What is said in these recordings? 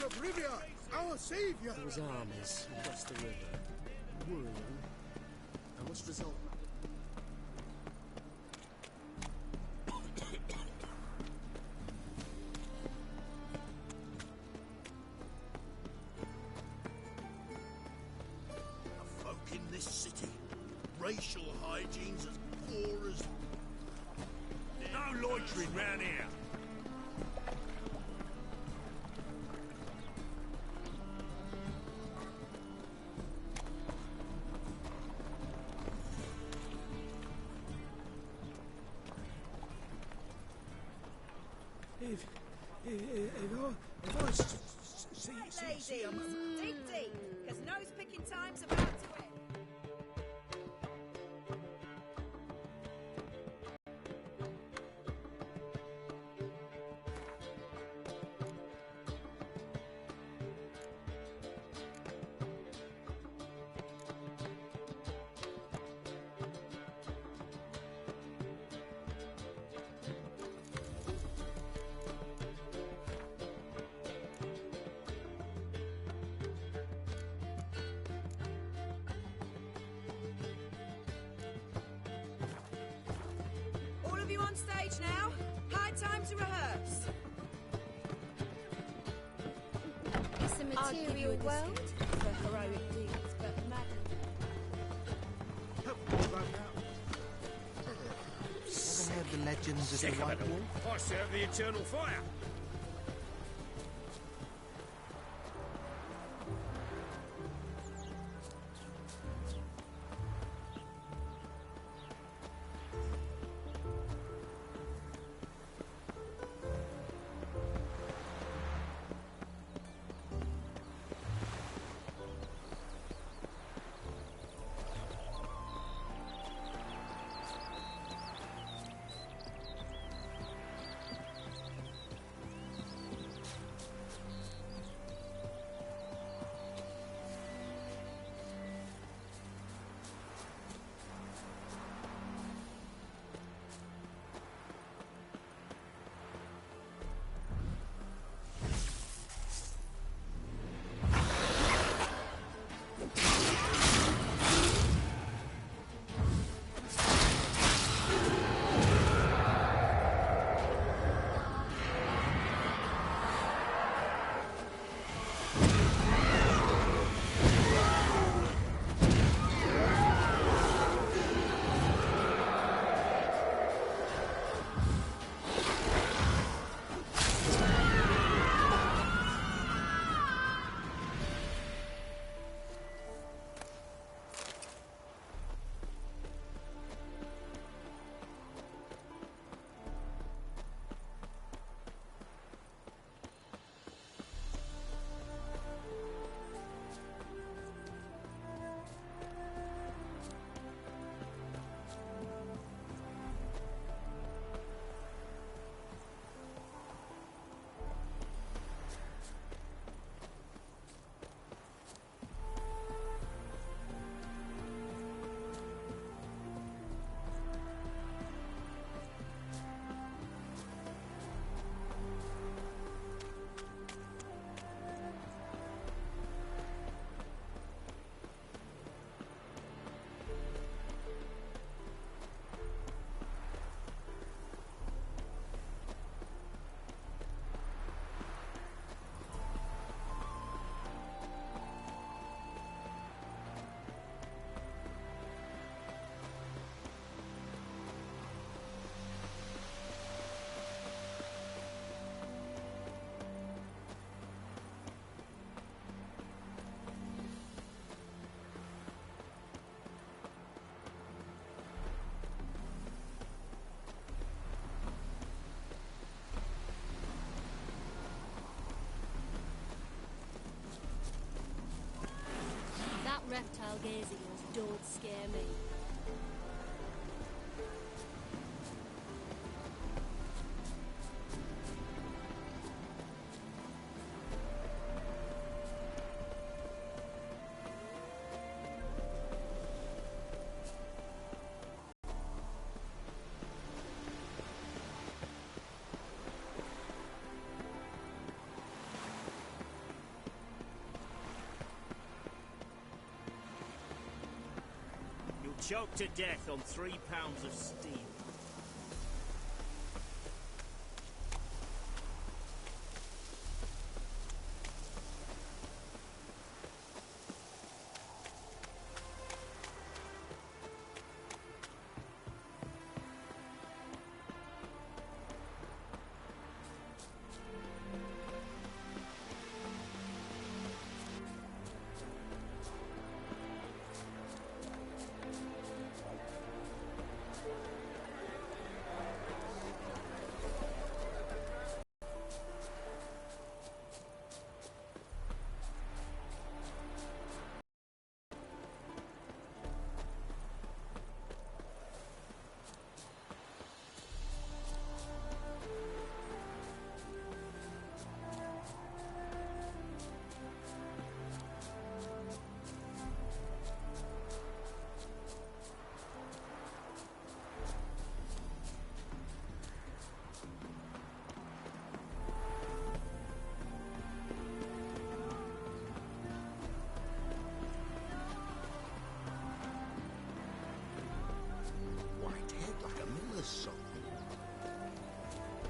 Lord of Rivia, our saviour! Those armies across the river. Worrying. I must result. Folk in this city, racial hygiene's as poor as... No loitering round here. If I see... Ladies, dig deep, because nose-picking time's about to end. All of you on stage now. High time to rehearse. It's a material world. For heroic deeds, but madly. Ever heard the legends of the White Wolf? I serve the eternal fire. Reptile gazing don't scare me. choked to death on 3 pounds of steel. White head like a miller's son.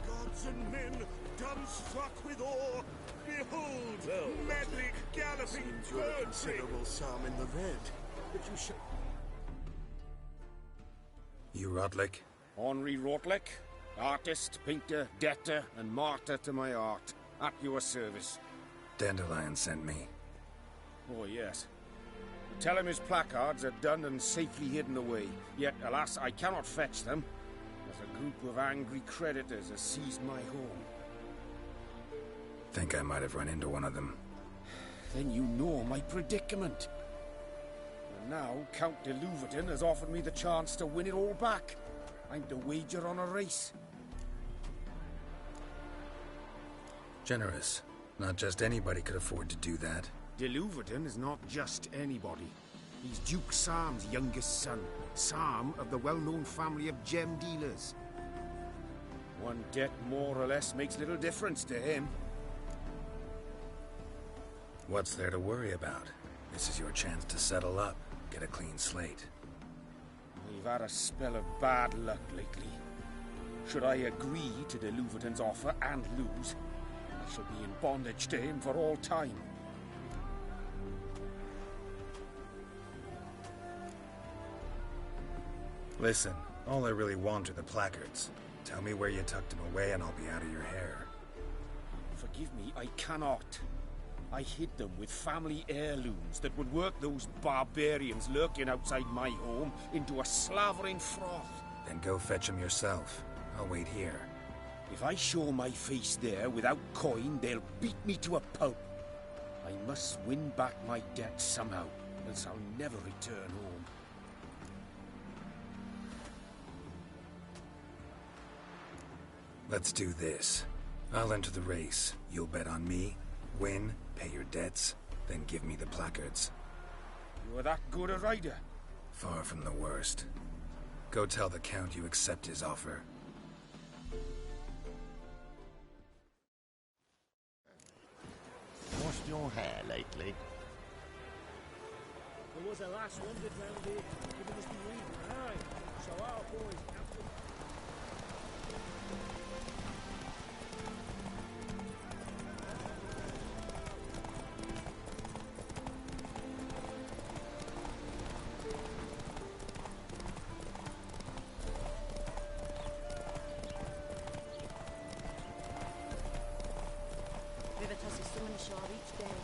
Gods and men, dumbstruck with awe, behold, madly galloping You're a bird considerable psalm in the red. But you should... You Rotlick? Henri Rotlick, artist, painter, debtor, and martyr to my art, at your service. Dandelion sent me. Oh, yes. Tell him his placards are done and safely hidden away. Yet, alas, I cannot fetch them, as a group of angry creditors has seized my home. Think I might have run into one of them. Then you know my predicament. And now, Count de Louverton has offered me the chance to win it all back. I'm to wager on a race. Generous. Not just anybody could afford to do that. De Louverton is not just anybody. He's Duke Sam's youngest son. Sam of the well-known family of gem dealers. One debt more or less makes little difference to him. What's there to worry about? This is your chance to settle up, get a clean slate. We've had a spell of bad luck lately. Should I agree to de Louverton's offer and lose, I shall be in bondage to him for all time. Listen, all I really want are the placards. Tell me where you tucked them away and I'll be out of your hair. Forgive me, I cannot. I hid them with family heirlooms that would work those barbarians lurking outside my home into a slavering froth. Then go fetch them yourself. I'll wait here. If I show my face there without coin, they'll beat me to a pulp. I must win back my debt somehow, else I'll never return home. Let's do this. I'll enter the race. You'll bet on me, win, pay your debts, then give me the placards. You're that good a rider? Far from the worst. Go tell the Count you accept his offer. Washed your hair lately? There was a lass wandered round here, giving us the reading, aye. So our boys have to... Vivitas is still on the shore each day.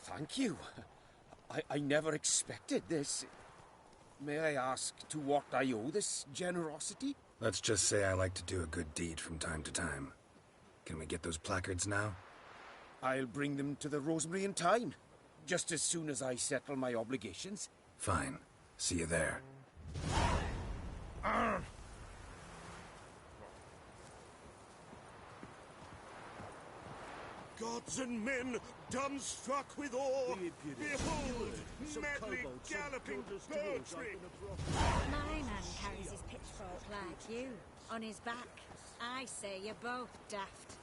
Thank you. I never expected this. May I ask to what I owe this generosity? Let's just say I like to do a good deed from time to time. Can we get those placards now? I'll bring them to the Rosemary in time. just as soon as I settle my obligations. Fine. See you there. Gods and men, dumbstruck with awe, behold, medley galloping poetry. My man carries his pitchfork like you, on his back. I say you're both daft.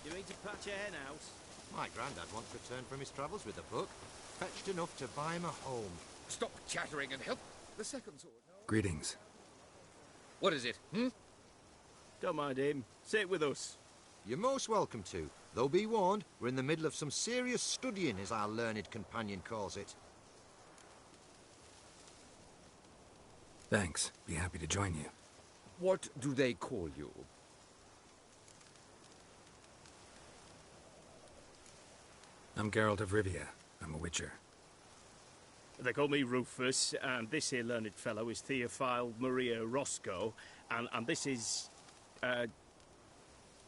You mean to patch a hen house? My granddad once returned from his travels with a book. Fetched enough to buy him a home. Stop chattering and help the second sword. Greetings. What is it, Don't mind him. Sit with us. You're most welcome to. Though be warned, we're in the middle of some serious studying, as our learned companion calls it. Thanks. Be happy to join you. What do they call you? I'm Geralt of Rivia. I'm a witcher. They call me Rufus, and this here learned fellow is Theophile Maria Roscoe, and this is...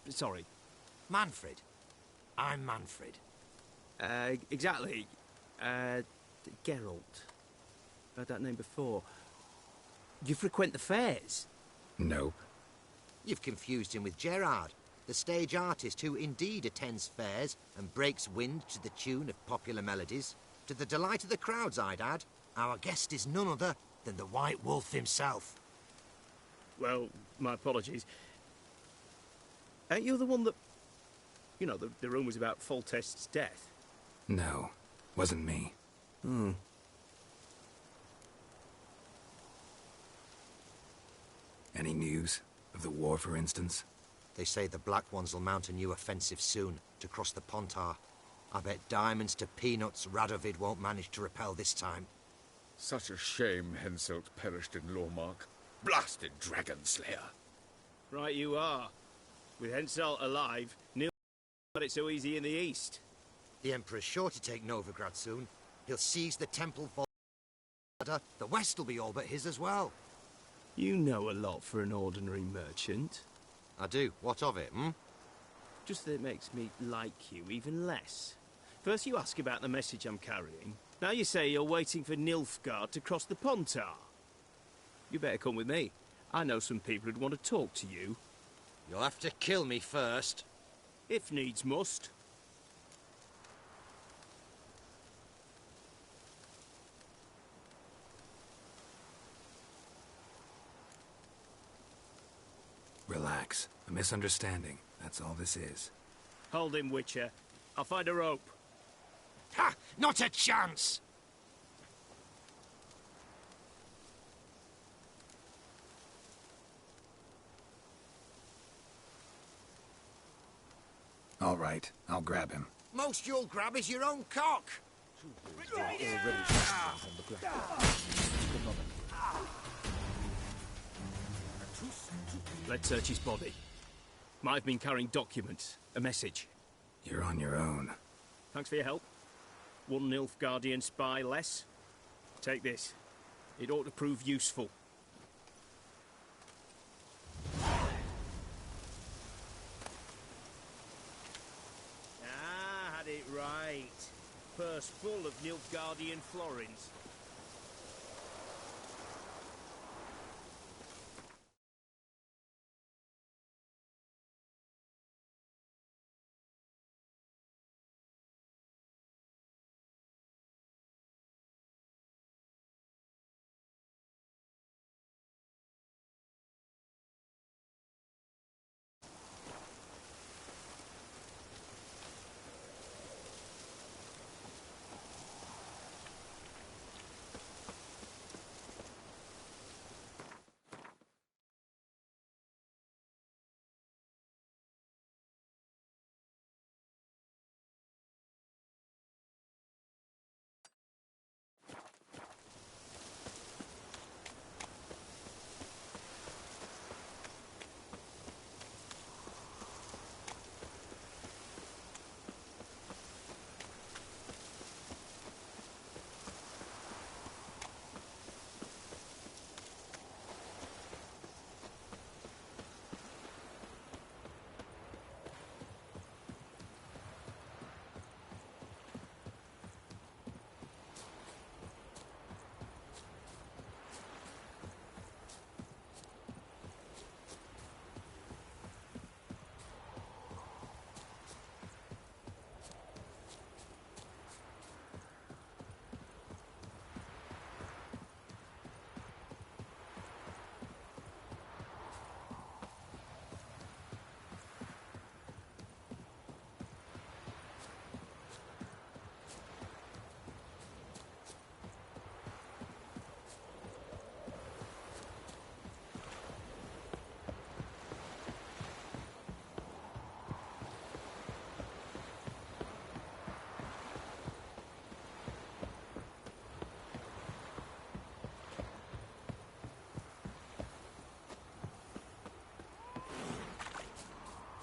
sorry. Manfred. I'm Manfred. Exactly. Geralt. Heard that name before. You frequent the fairs? Nope. You've confused him with Gerard, the stage artist who indeed attends fairs and breaks wind to the tune of popular melodies. To the delight of the crowds, I'd add. Our guest is none other than the White Wolf himself. Well, my apologies. Ain't you the one that... You know, the rumours about Foltest's death? No. Wasn't me. Any news? Of the war, for instance? They say the Black Ones will mount a new offensive soon to cross the Pontar. I bet diamonds to peanuts Radovid won't manage to repel this time. Such a shame Henselt perished in Lormark. Blasted dragon slayer. Right you are. With Henselt alive, Neil got it so easy in the east. The Emperor's sure to take Novigrad soon. He'll seize the Temple Vault. The west will be all but his as well. You know a lot for an ordinary merchant. I do. What of it, Just that it makes me like you even less. First you ask about the message I'm carrying. Now you say you're waiting for Nilfgaard to cross the Pontar. You better come with me. I know some people who'd want to talk to you. You'll have to kill me first. If needs must. Relax. A misunderstanding. That's all this is. Hold him, Witcher. I'll find a rope. Ha! Not a chance! All right. I'll grab him. Most you'll grab is your own cock. Already on the ground. above it. Let's search his body. Might have been carrying documents, a message. You're on your own. Thanks for your help. One Nilfgaardian spy less. Take this. It ought to prove useful. Ah, had it right. Purse full of Nilfgaardian florins.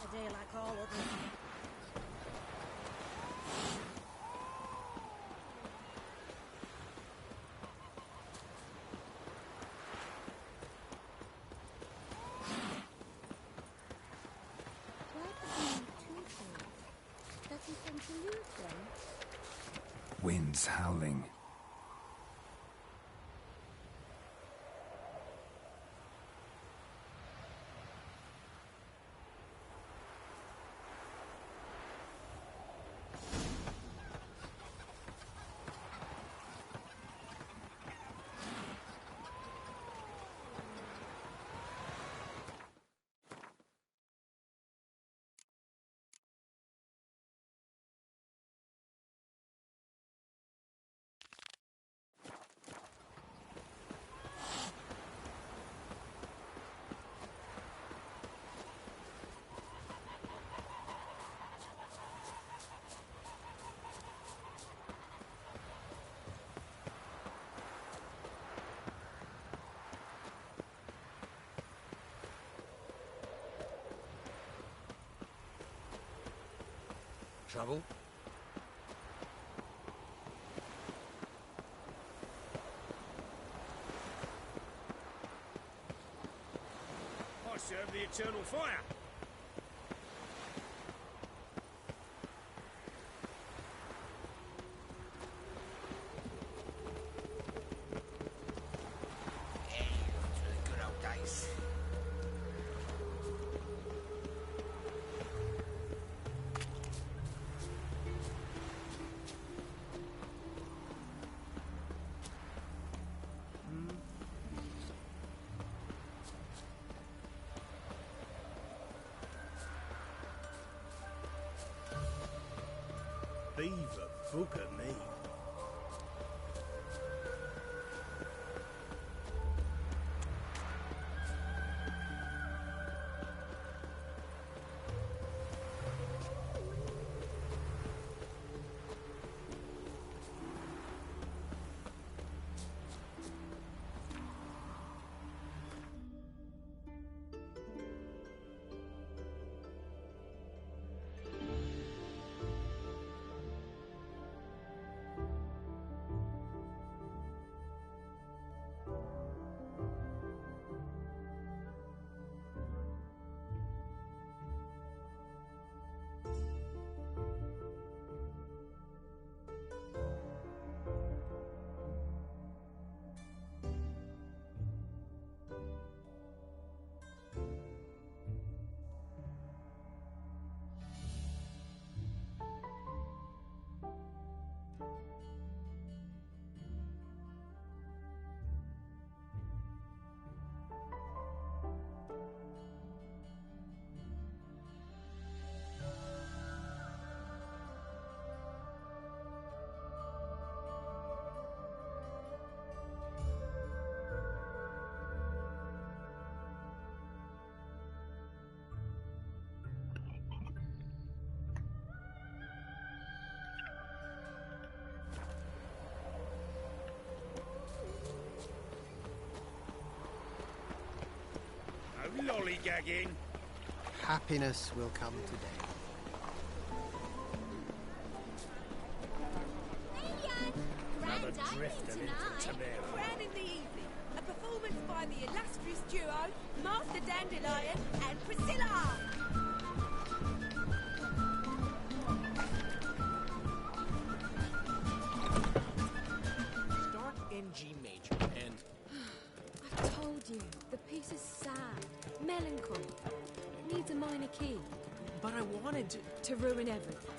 A day like all others. Why doesn't he too cold? Does he tend to lose them? Wind's howling. Trouble? I serve the eternal fire. Good old days. Beaver bugger me. lollygagging. Happiness will come today. Another drifter into Tamara. Crowning the evening, a performance by the illustrious duo, Master Dandelion and Priscilla. Start in G major and... I've told you, the piece is sad, melancholy. It needs a minor key. But I wanted to... To ruin everything.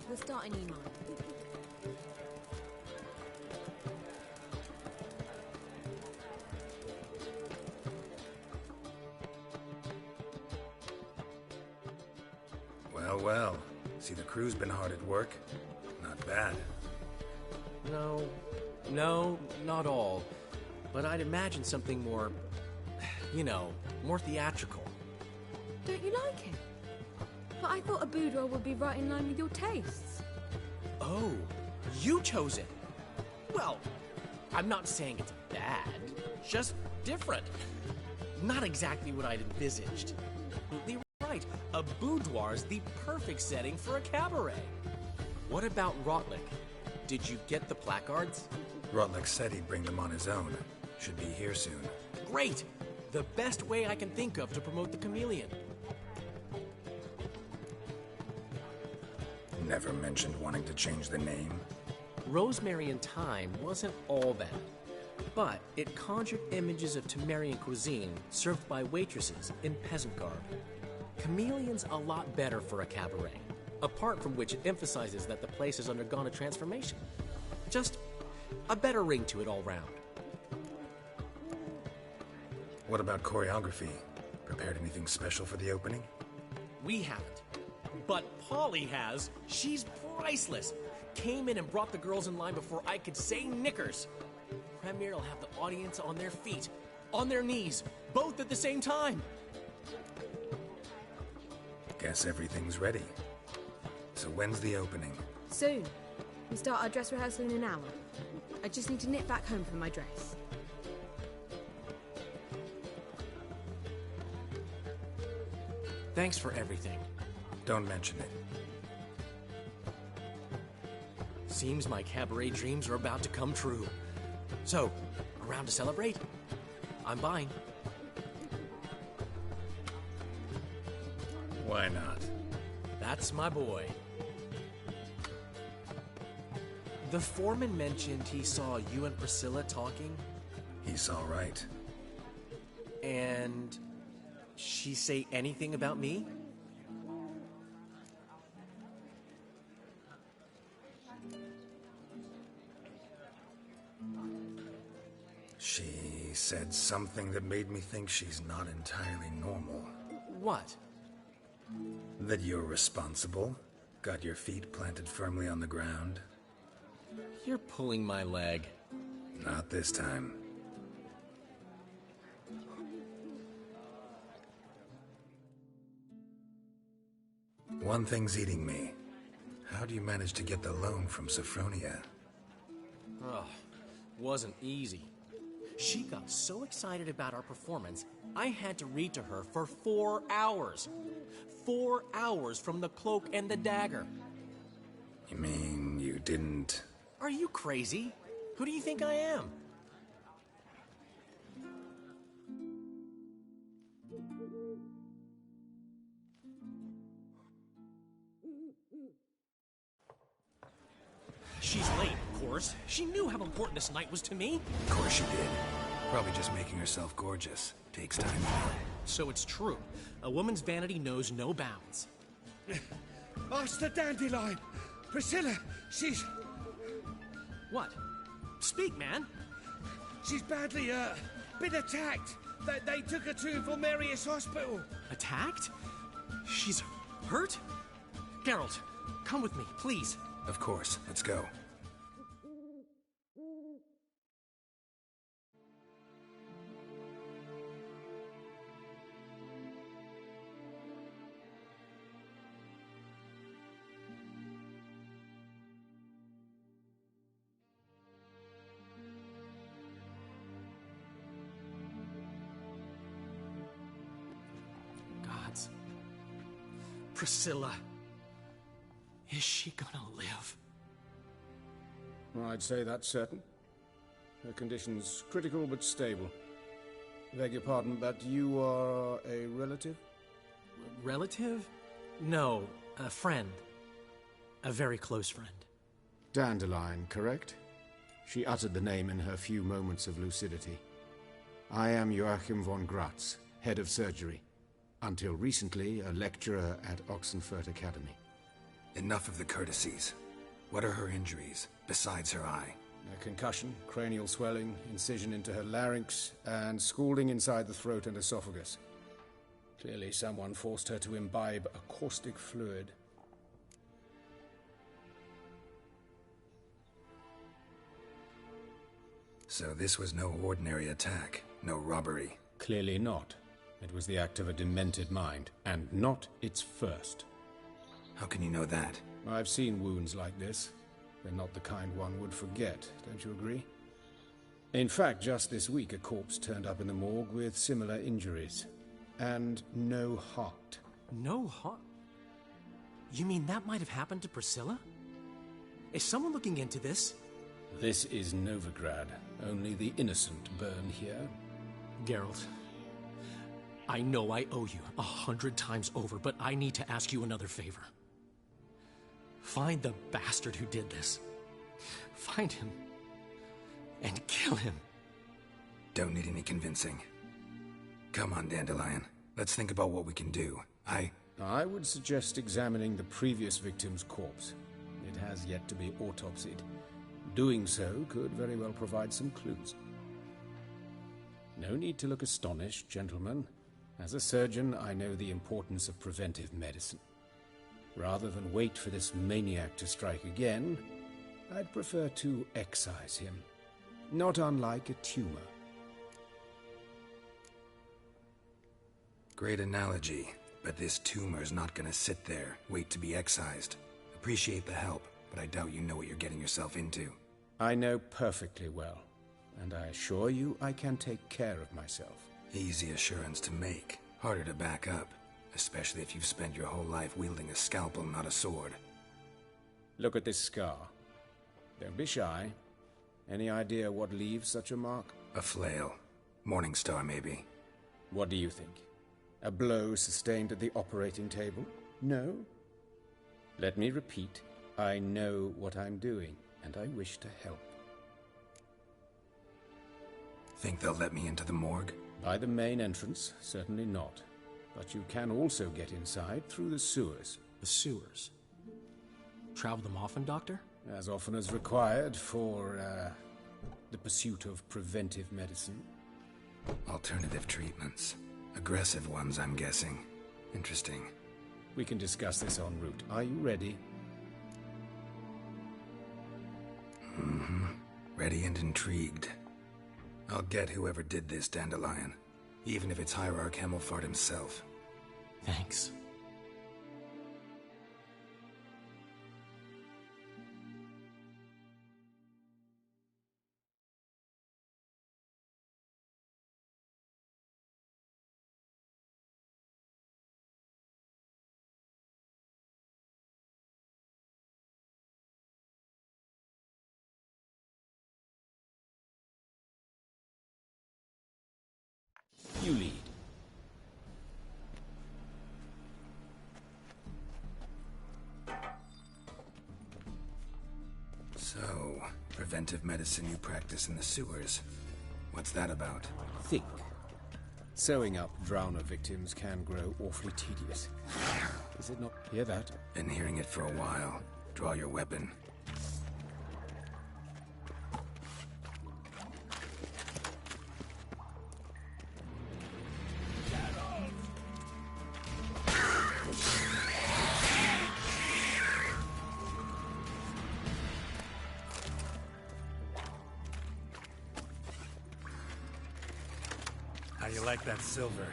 We'll start in E minor. Well, well. See, the crew's been hard at work. Not bad. No, not all. But I'd imagine something more, you know, more theatrical. Don't you like it? But I thought a boudoir would be right in line with your tastes. Oh, you chose it. Well, I'm not saying it's bad, just different. Not exactly what I'd envisaged. Completely right. A boudoir's the perfect setting for a cabaret. What about Rotlick? Did you get the placards? Rotlick said he'd bring them on his own. Should be here soon. Great! The best way I can think of to promote the Chameleon. Never mentioned wanting to change the name. Rosemary and Thyme wasn't all bad, but it conjured images of Temerian cuisine served by waitresses in peasant garb. Chameleon's a lot better for a cabaret, apart from which it emphasizes that the place has undergone a transformation. Just a better ring to it all round. What about choreography? Prepared anything special for the opening? We haven't. But Polly has. She's priceless. Came in and brought the girls in line before I could say knickers. Premiere will have the audience on their feet, on their knees, both at the same time. Guess everything's ready. So when's the opening? Soon. We start our dress rehearsal in an hour. I just need to nip back home for my dress. Thanks for everything. Don't mention it. Seems my cabaret dreams are about to come true. So, around to celebrate? I'm buying. Why not? That's my boy. The foreman mentioned he saw you and Priscilla talking. He's all right. And she say anything about me? She said something that made me think she's not entirely normal. What? That you're responsible, got your feet planted firmly on the ground. You're pulling my leg. Not this time. One thing's eating me. How do you manage to get the loan from Sophronia? Ugh, wasn't easy. She got so excited about our performance, I had to read to her for 4 hours. 4 hours from The Cloak and the Dagger. You mean you didn't... Are you crazy? Who do you think I am? She's late, of course. She knew how important this night was to me. Of course she did. Probably just making herself gorgeous. Takes time. So it's true. A woman's vanity knows no bounds. Master Dandelion! Priscilla, she's... What? Speak, man. She's badly, been attacked. They took her to Vulmerius Hospital. Attacked? She's hurt? Geralt, come with me, please. Of course. Let's go. Priscilla. Is she gonna live? I'd say that's certain. Her condition's critical but stable. Beg your pardon, but you are a relative? Relative? No, a friend. A very close friend. Dandelion, correct? She uttered the name in her few moments of lucidity. I am Joachim von Gratz, head of surgery. Until recently, a lecturer at Oxenfurt Academy. Enough of the courtesies. What are her injuries, besides her eye? A concussion, cranial swelling, incision into her larynx, and scalding inside the throat and esophagus. Clearly someone forced her to imbibe a caustic fluid. So this was no ordinary attack, no robbery. Clearly not. It was the act of a demented mind, and not its first. How can you know that? I've seen wounds like this. They're not the kind one would forget, don't you agree? In fact, just this week a corpse turned up in the morgue with similar injuries. And no heart. No heart? You mean that might have happened to Priscilla? Is someone looking into this? This is Novigrad. Only the innocent burn here. Geralt, I know I owe you 100 times over, but I need to ask you another favor. Find the bastard who did this. Find him. And kill him. Don't need any convincing. Come on, Dandelion. Let's think about what we can do. I would suggest examining the previous victim's corpse. It has yet to be autopsied. Doing so could very well provide some clues. No need to look astonished, gentlemen. As a surgeon, I know the importance of preventive medicine. Rather than wait for this maniac to strike again, I'd prefer to excise him. Not unlike a tumor. Great analogy, but this tumor's not gonna sit there, wait to be excised. Appreciate the help, but I doubt you know what you're getting yourself into. I know perfectly well, and I assure you I can take care of myself. Easy assurance to make, harder to back up, especially if you've spent your whole life wielding a scalpel, not a sword. Look at this scar. Don't be shy. Any idea what leaves such a mark? A flail. Morningstar, maybe. What do you think? A blow sustained at the operating table? No? Let me repeat. I know what I'm doing, and I wish to help. Think they'll let me into the morgue? By the main entrance, certainly not. But you can also get inside through the sewers. The sewers? Travel them often, Doctor? As often as required for, the pursuit of preventive medicine. Alternative treatments. Aggressive ones, I'm guessing. Interesting. We can discuss this en route. Are you ready? Mm-hmm. Ready and intrigued. I'll get whoever did this, Dandelion. Even if it's Hierarch Hemelfart himself. Thanks. You lead. So, preventive medicine you practice in the sewers. What's that about? Think. Sewing up drowner victims can grow awfully tedious. Is it not? Hear that? Been hearing it for a while. Draw your weapon. How you like that silver?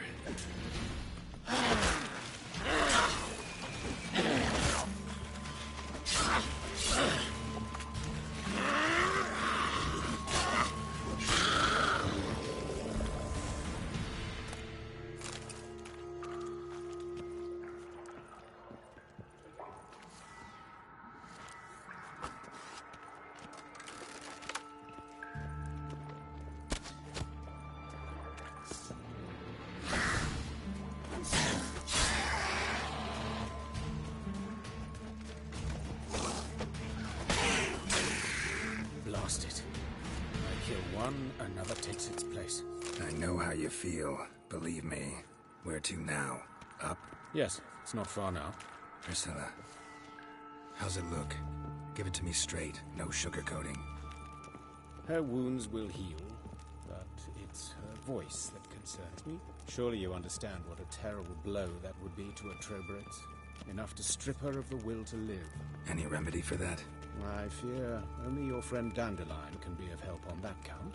past it. I kill one, another takes its place. I know how you feel. Believe me. Where to now? Up? Yes, it's not far now. Priscilla. How's it look? Give it to me straight, no sugarcoating. Her wounds will heal, but it's her voice that concerns me. Surely you understand what a terrible blow that would be to a Trobrex. Enough to strip her of the will to live. Any remedy for that? I fear only your friend Dandelion can be of help on that count.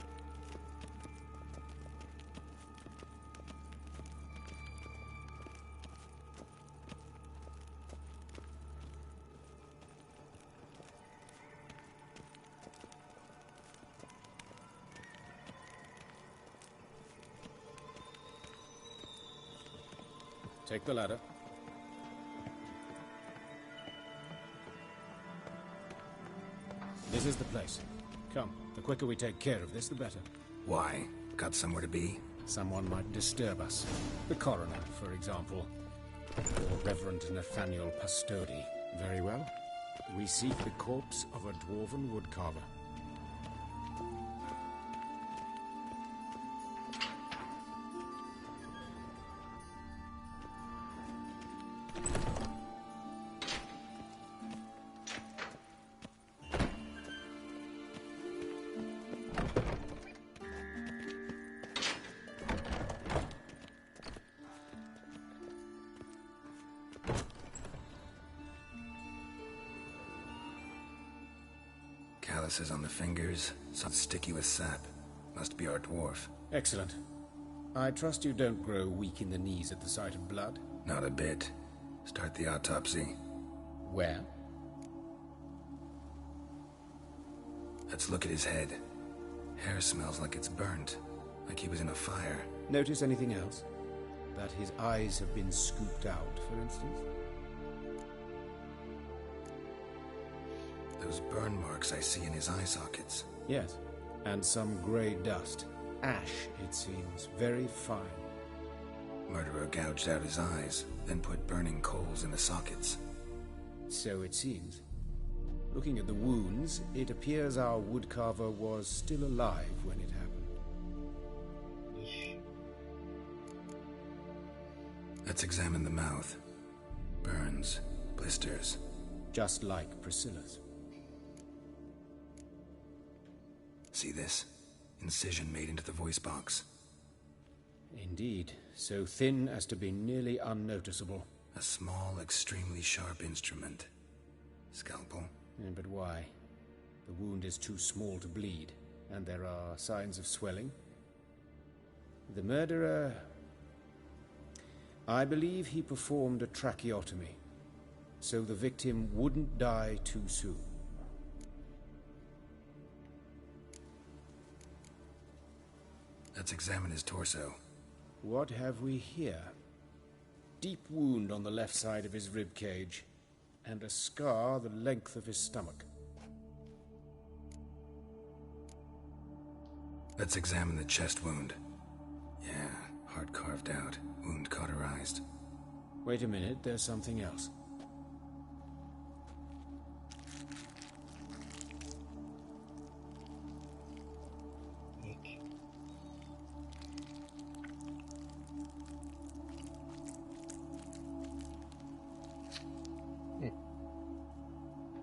Take the ladder. This is the place. Come, the quicker we take care of this, the better. Why? Got somewhere to be? Someone might disturb us. The coroner, for example. Or Reverend Nathaniel Pastodi. Very well. We seek the corpse of a dwarven woodcarver. Calluses on the fingers, some sticky with sap. Must be our dwarf. Excellent. I trust you don't grow weak in the knees at the sight of blood? Not a bit. Start the autopsy. Where? Let's look at his head. Hair smells like it's burnt, like he was in a fire. Notice anything else? That his eyes have been scooped out, for instance? Those burn marks I see in his eye sockets. Yes, and some grey dust. Ash, it seems. Very fine. Murderer gouged out his eyes, then put burning coals in the sockets. So it seems. Looking at the wounds, it appears our woodcarver was still alive when it happened. Let's examine the mouth. Burns, blisters. Just like Priscilla's. See this? Incision made into the voice box. Indeed, so thin as to be nearly unnoticeable. A small, extremely sharp instrument. Scalpel? But why? The wound is too small to bleed, and there are signs of swelling. The murderer... I believe he performed a tracheotomy, so the victim wouldn't die too soon. Let's examine his torso. What have we here? Deep wound on the left side of his rib cage, and a scar the length of his stomach. Let's examine the chest wound. Yeah, heart carved out, wound cauterized. Wait a minute, there's something else.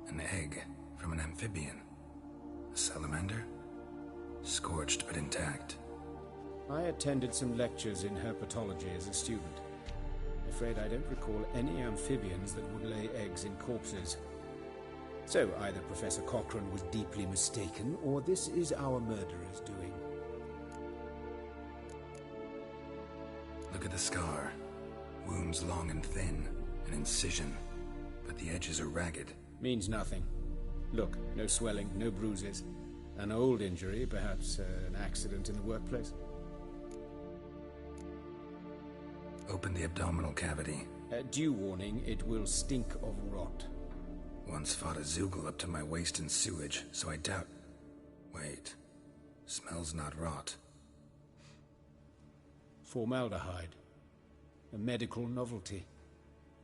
An egg from an amphibian. A salamander? Scorched but intact. I attended some lectures in herpetology as a student. Afraid I don't recall any amphibians that would lay eggs in corpses. So either Professor Cochrane was deeply mistaken, or this is our murderer's doing. Look at the scar. Wounds long and thin. An incision. But the edges are ragged. Means nothing. Look, no swelling, no bruises. An old injury, perhaps an accident in the workplace. Open the abdominal cavity. Due warning, it will stink of rot. Once fought a Zoogle up to my waist in sewage, so I doubt... Wait. Smells not rot. Formaldehyde. A medical novelty.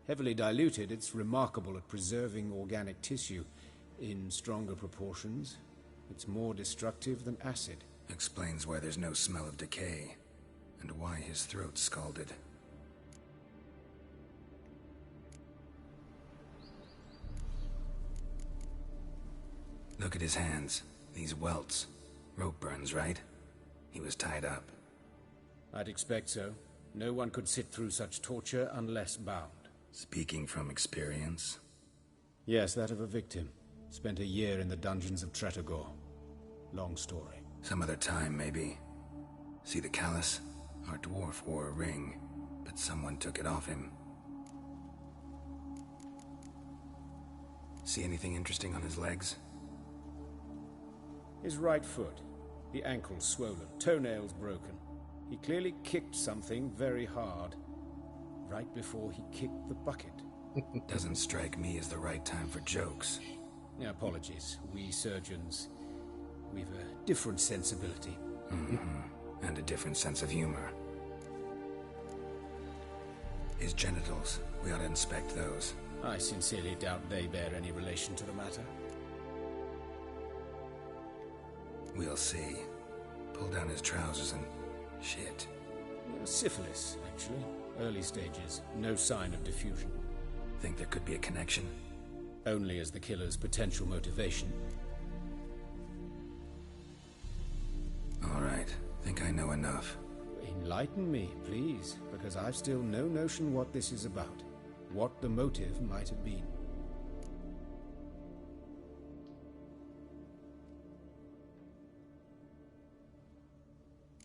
Heavily diluted, it's remarkable at preserving organic tissue. In stronger proportions, It's more destructive than acid. Explains why there's no smell of decay, and why his throat's scalded. Look at his hands. These welts. Rope burns, right? He was tied up. I'd expect so. No one could sit through such torture unless bound. Speaking from experience? Yes, that of a victim. Spent a year in the dungeons of Tretogor. Long story. Some other time, maybe. See the callus? Our dwarf wore a ring, but someone took it off him. See anything interesting on his legs? His right foot. The ankle swollen, toenails broken. He clearly kicked something very hard, right before he kicked the bucket. Doesn't strike me as the right time for jokes. Apologies. We surgeons, we've a different sensibility. And a different sense of humor. His genitals, we ought to inspect those. I sincerely doubt they bear any relation to the matter. We'll see. Pull down his trousers and... shit. Syphilis, actually. Early stages. No sign of diffusion. Think there could be a connection? Only as the killer's potential motivation. All right. Think I know enough. Enlighten me, please, because I've still no notion what this is about. What the motive might have been.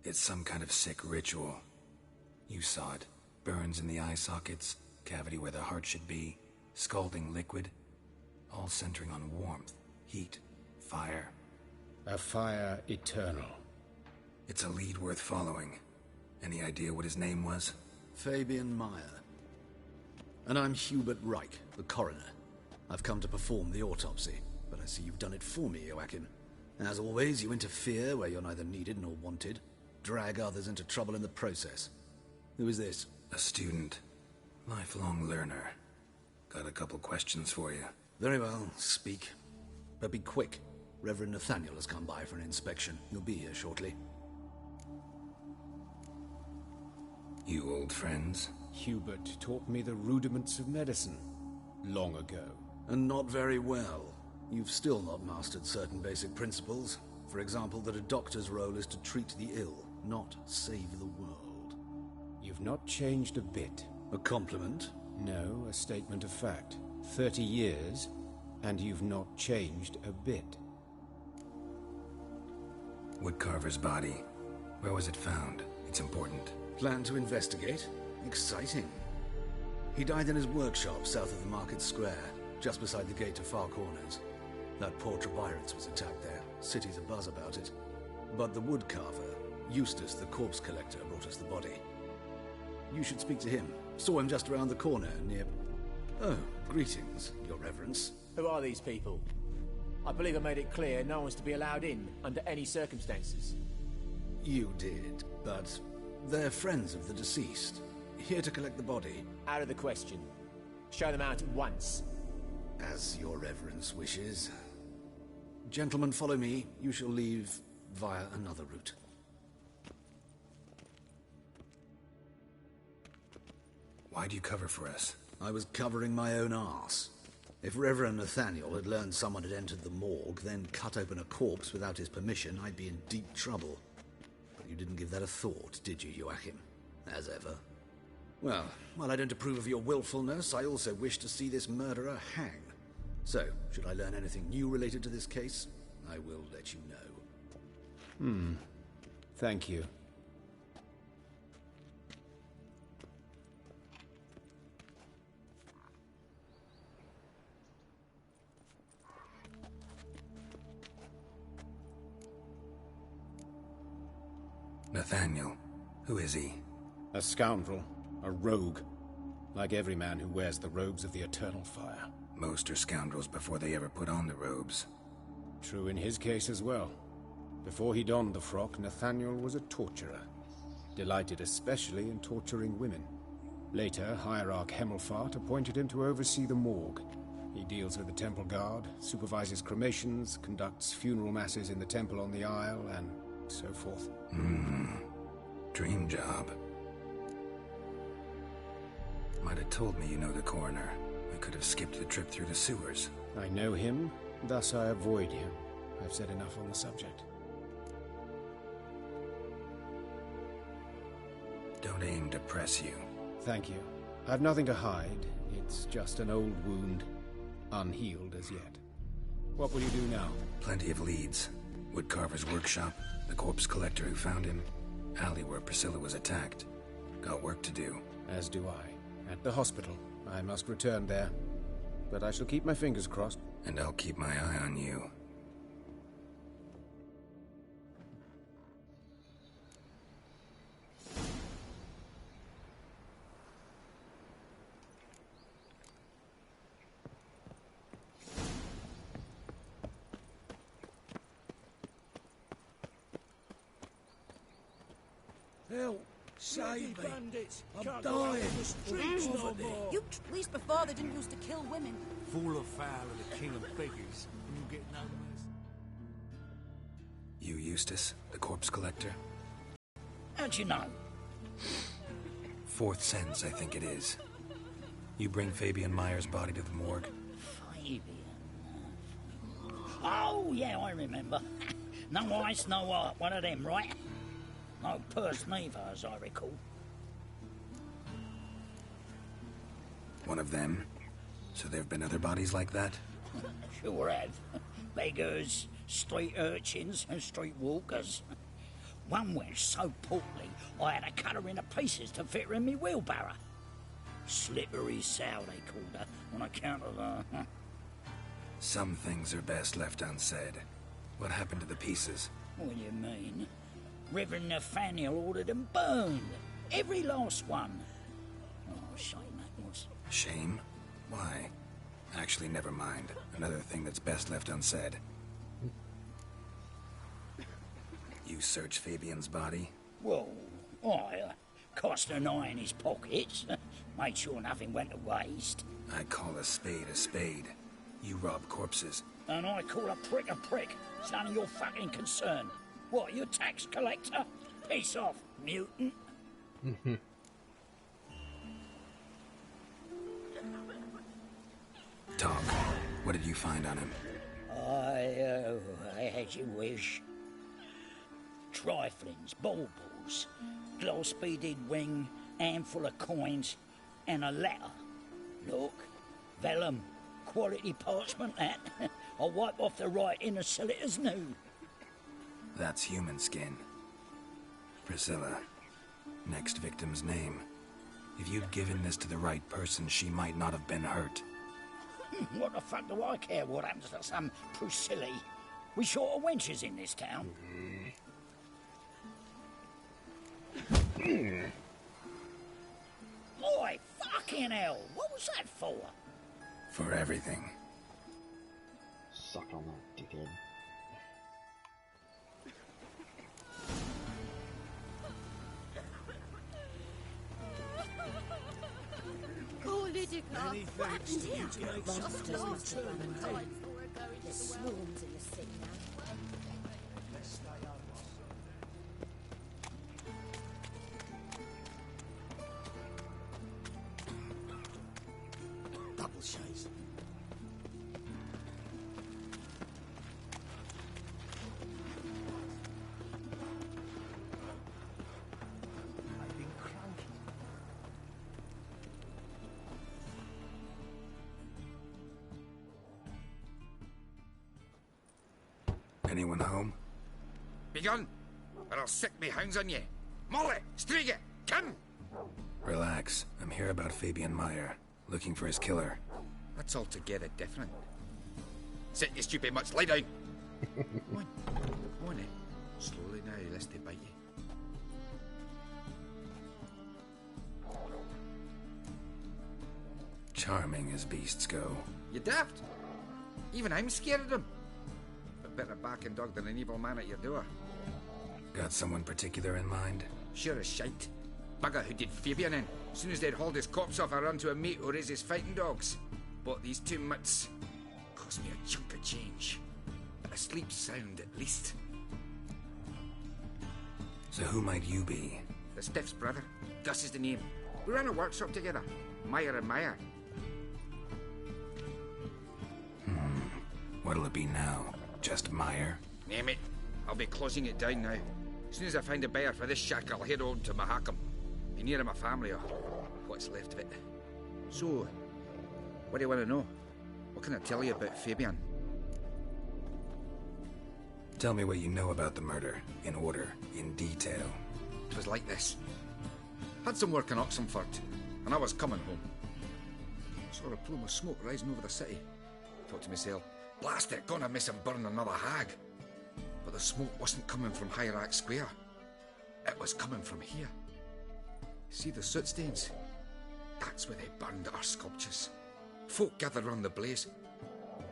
It's some kind of sick ritual. You saw it. Burns in the eye sockets, cavity where the heart should be, scalding liquid, all centering on warmth, heat, fire. A fire eternal. It's a lead worth following. Any idea what his name was? Fabian Meyer. And I'm Hubert Reich, the coroner. I've come to perform the autopsy, but I see you've done it for me, Joachim. As always, you interfere where you're neither needed nor wanted. Drag others into trouble in the process. Who is this? A student. Lifelong learner. Got a couple questions for you. Very well, speak. But be quick. Reverend Nathaniel has come by for an inspection. He'll be here shortly. You old friends? Hubert taught me the rudiments of medicine. Long ago. And not very well. You've still not mastered certain basic principles. For example, that a doctor's role is to treat the ill, not save the world. You've not changed a bit. A compliment? No, a statement of fact. 30 years, and you've not changed a bit. Woodcarver's body. Where was it found? It's important. Plan to investigate? Exciting. He died in his workshop south of the market square, just beside the gate to Far Corners. That poor Trebirans was attacked there. City's abuzz about it. But the woodcarver, Eustace the corpse collector, brought us the body. You should speak to him. Saw him just around the corner near... Oh, greetings, your reverence. Who are these people? I believe I made it clear no one's to be allowed in under any circumstances. You did, but they're friends of the deceased. Here to collect the body. Out of the question. Show them out at once. As your reverence wishes. Gentlemen, follow me. You shall leave via another route. Why'd you cover for us? I was covering my own arse. If Reverend Nathaniel had learned someone had entered the morgue, then cut open a corpse without his permission, I'd be in deep trouble. But you didn't give that a thought, did you, Joachim? As ever. Well, while I don't approve of your willfulness, I also wish to see this murderer hang. So, should I learn anything new related to this case, I will let you know. Thank you. Nathaniel. Who is he? A scoundrel. A rogue. Like every man who wears the robes of the Eternal Fire. Most are scoundrels before they ever put on the robes. True in his case as well. Before he donned the frock, Nathaniel was a torturer. Delighted especially in torturing women. Later, Hierarch Hemelfart appointed him to oversee the morgue. He deals with the temple guard, supervises cremations, conducts funeral masses in the temple on the Isle, and so forth. Dream job. Might have told me you know the coroner. We could have skipped the trip through the sewers. I know him, thus I avoid him. I've said enough on the subject. Don't aim to press you. Thank you. I've nothing to hide. It's just an old wound, unhealed as yet. What will you do now? Plenty of leads. Woodcarver's workshop, the corpse collector who found him, alley where Priscilla was attacked. Got work to do. As do I. At the hospital. I must return there. But I shall keep my fingers crossed. And I'll keep my eye on you. Help! Save me! I'm dying! The streets no more! You at least before they didn't used to kill women. Fall afoul of the king of beggars, and you'll get no mercy. You, Eustace, the corpse collector? How'd you know? Fourth sense, I think it is. You bring Fabian Meyer's body to the morgue? Fabian? Oh, yeah, I remember. No eyes, no heart, one of them, right? No purse neither, as I recall. One of them? So there have been other bodies like that? Sure have. Beggars, street urchins, and street walkers. One went so portly, I had to cut her into pieces to fit her in me wheelbarrow. Slippery sow, they called her, on account of her. Some things are best left unsaid. What happened to the pieces? What do you mean? Reverend Nathaniel ordered them burned. Every last one. Oh, shame that was. Shame? Why? Actually, never mind. Another thing that's best left unsaid. You searched Fabian's body? Well, I cast an eye in his pockets. Made sure nothing went to waste. I call a spade a spade. You rob corpses. And I call a prick a prick. It's none of your fucking concern. What, you tax collector? Piss off, mutant. Talk. What did you find on him? I had you wish. Triflings, baubles, glass-beaded ring, handful of coins, and a letter. Look, vellum, quality parchment, that. I'll wipe off the writing and sell it as new. That's human skin. Priscilla. Next victim's name. If you'd given this to the right person, she might not have been hurt. What the fuck do I care what happens to some Priscilla? We short of wenches in this town. Boy, fucking hell! What was that for? For everything. Suck on that, dickhead. Oh, Lydica! Many thanks to you to make some Lost return last to one. the There's swarms in the city now. double shades. I've been cranky. Anyone home? Begone, or I'll sick me hounds on ye. Molly, Striga, come! Relax. I'm here about Fabian Meyer, looking for his killer. That's altogether different. Sit, you stupid much, lie down. Go on, slowly now, lest they bite you. Charming as beasts go. You daft? Even I'm scared of them. But better back and dog than an evil man at your door. Got someone particular in mind? Sure as shite. Bugger who did Fabian in. As soon as they'd hauled his corpse off, I run to a mate who raises fighting dogs. bought these 2 mitts. Cost me a chunk of change. But I sleep sound at least. So who might you be? The Stiff's brother. Gus is the name. We ran a workshop together. Meyer and Meyer. What'll it be now? Just Meyer? Name it. I'll be closing it down now. As soon as I find a buyer for this shack, I'll head on to Mahakam. Be near my family or what's left of it. So, what do you want to know? What can I tell you about Fabian? Tell me what you know about the murder, in order, in detail. It was like this. Had some work in Oxenford, and I was coming home. Saw a plume of smoke rising over the city. Thought to myself, blast it, gonna miss him burn another hag. But the smoke wasn't coming from Hierarch Square. It was coming from here. See the soot stains? That's where they burned our sculptures. Folk gathered round the blaze,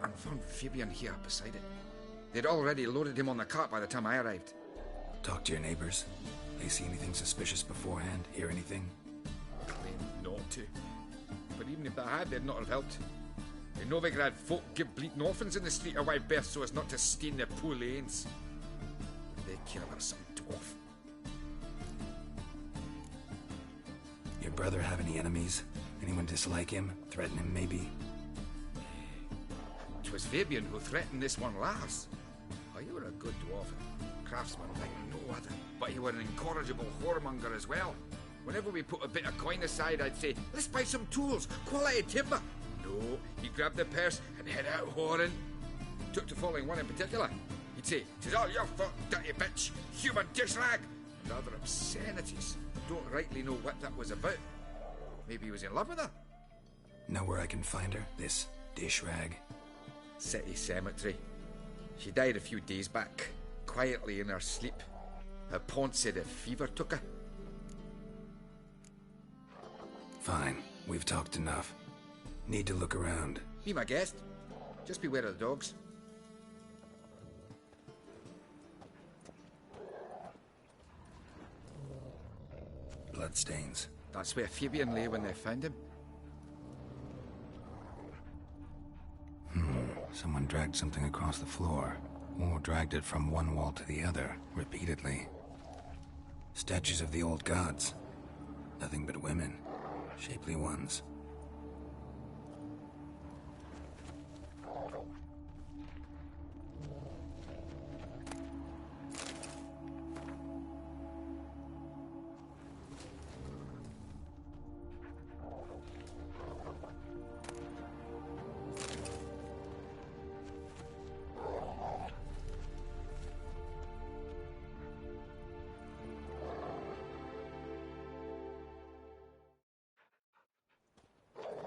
and found Fabian here beside it. They'd already loaded him on the cart by the time I arrived. Talk to your neighbors. They see anything suspicious beforehand? Hear anything? Claim not to. But even if they had, they'd not have helped. In Novigrad, folk give bleating orphans in the street a wide berth so as not to stain their poor lanes. They care about some dwarf. Your brother have any enemies? Anyone dislike him? Threaten him, maybe? 'Twas Fabian who threatened this one last. Oh, you were a good dwarf, craftsman like no other. But you were an incorrigible whoremonger as well. Whenever we put a bit of coin aside, I'd say, let's buy some tools, quality timber. No, he'd grab the purse and head out whoring. Took to following one in particular. He'd say, "'Tis all your fault, dirty bitch, human dish rag," and other obscenities. Don't rightly know what that was about. Maybe he was in love with her. Know where I can find her? This dish rag? City cemetery. She died a few days back, quietly in her sleep. Her pont said a fever took her. Fine, we've talked enough. Need to look around. Be my guest. Just beware of the dogs. Bloodstains. That's where Fabian lay when they found him. Someone dragged something across the floor, or dragged it from one wall to the other, repeatedly. Statues of the old gods. Nothing but women. Shapely ones.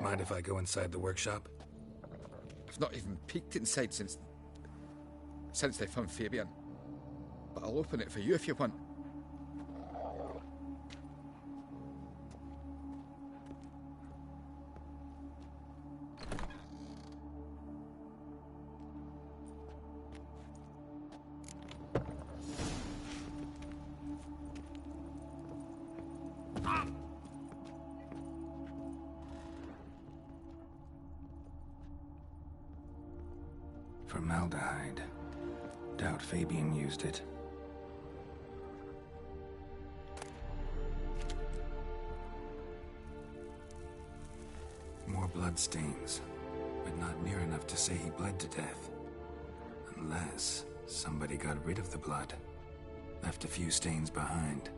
Mind if I go inside the workshop? I've not even peeked inside since they found Fabian. But I'll open it for you if you want. Formaldehyde. Doubt Fabian used it. More bloodstains, but not near enough to say he bled to death. Unless somebody got rid of the blood. Left a few stains behind.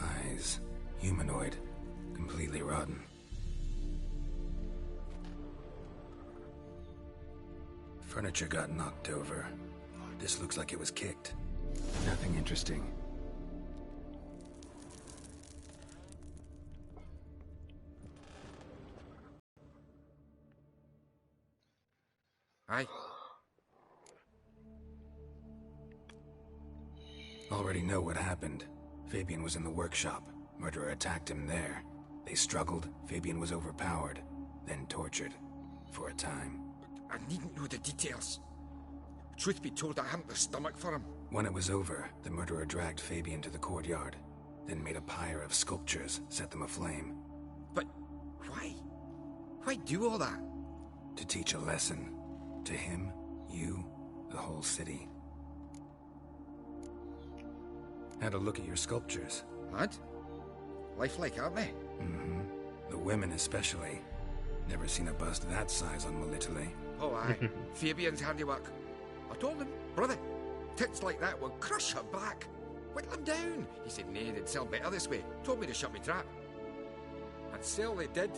Eyes. Humanoid. Completely rotten. Furniture got knocked over. This looks like it was kicked. Nothing interesting. Aye. Already know what happened. Fabian was in the workshop. Murderer attacked him there. They struggled. Fabian was overpowered, then tortured. For a time. I needn't know the details. Truth be told, I hadn't the stomach for him. When it was over, the murderer dragged Fabian to the courtyard. then made a pyre of sculptures, set them aflame. But why? Why do all that? To teach a lesson. To him, you, the whole city. Had a look at your sculptures. Lad? Lifelike, aren't they? Mm-hmm. The women especially. Never seen a bust that size on Melitele. Oh, aye. Fabian's handiwork. I told him, brother, tits like that will crush her back. Whittle him down. He said, nay, they'd sell better this way. Told me to shut me trap. And sell they did.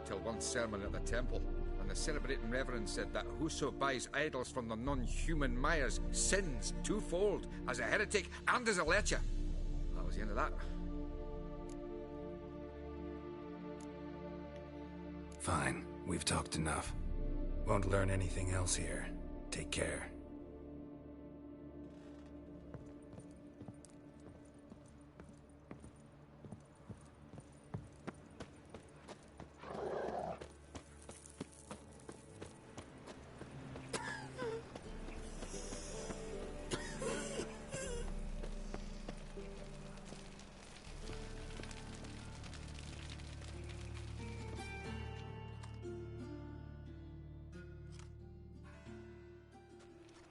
Till one sermon at the temple, and the celebrating reverend said that whoso buys idols from the non-human Myers sins twofold, as a heretic and as a lecher. That was the end of that. Fine, we've talked enough. Won't learn anything else here. Take care.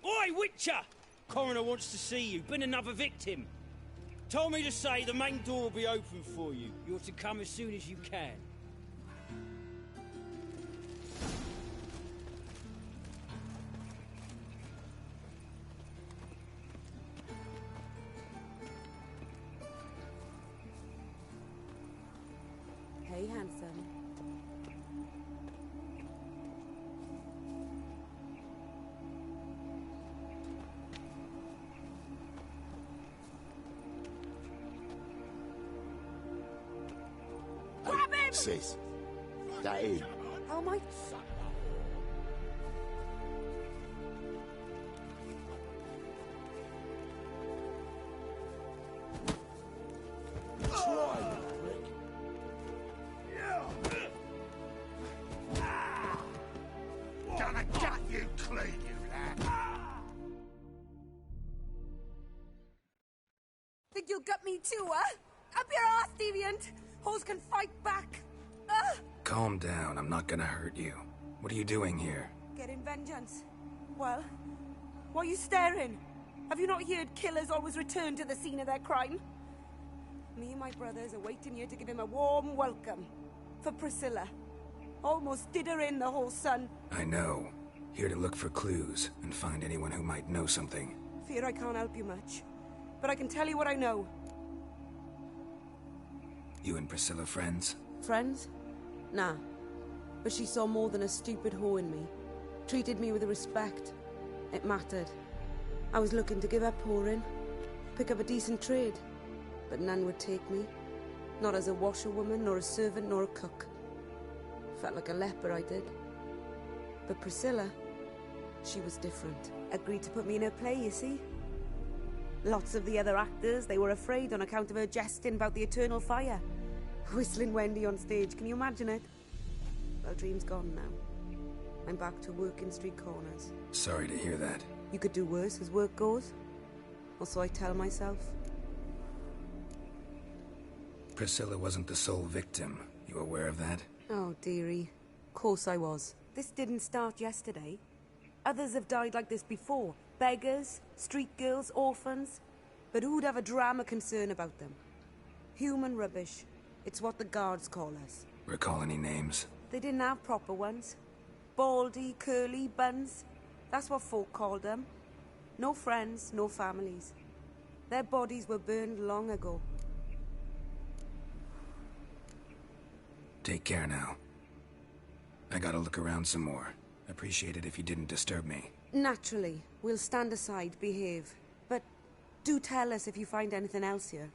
Oi, Witcher! Coroner wants to see you. Been another victim. Told me to say the main door will be open for you. You're to come as soon as you can. Hey, handsome. Sis, that in? How am I? Try, you prick. Gonna gut you clean, you lad. Think you'll gut me too, huh? Up your ass, deviant! Hoes can fight back! Calm down, I'm not gonna hurt you. What are you doing here? Getting vengeance. Well, why are you staring? Have you not heard killers always return to the scene of their crime? Me and my brothers are waiting here to give him a warm welcome. For Priscilla. Almost did her in, the whole son. I know. Here to look for clues and find anyone who might know something. Fear I can't help you much. But I can tell you what I know. You and Priscilla friends? Friends? Nah. But she saw more than a stupid whore in me. Treated me with respect. It mattered. I was looking to give up whoring. Pick up a decent trade. But none would take me. Not as a washerwoman, nor a servant, nor a cook. Felt like a leper, I did. But Priscilla, she was different. Agreed to put me in her play, you see? Lots of the other actors, they were afraid on account of her jesting about the eternal fire. Whistling Wendy on stage, can you imagine it? Well, dream's gone now. I'm back to working street corners. Sorry to hear that. You could do worse as work goes. Or so I tell myself. Priscilla wasn't the sole victim. You aware of that? Oh, dearie. Course I was. This didn't start yesterday. Others have died like this before. Beggars, street girls, orphans. But who'd have a drama concern about them? Human rubbish. It's what the guards call us. Recall any names? They didn't have proper ones. Baldy, curly, buns. That's what folk called them. No friends, no families. Their bodies were burned long ago. Take care now. I gotta look around some more. Appreciate it if you didn't disturb me. Naturally. We'll stand aside, behave. But do tell us if you find anything else here.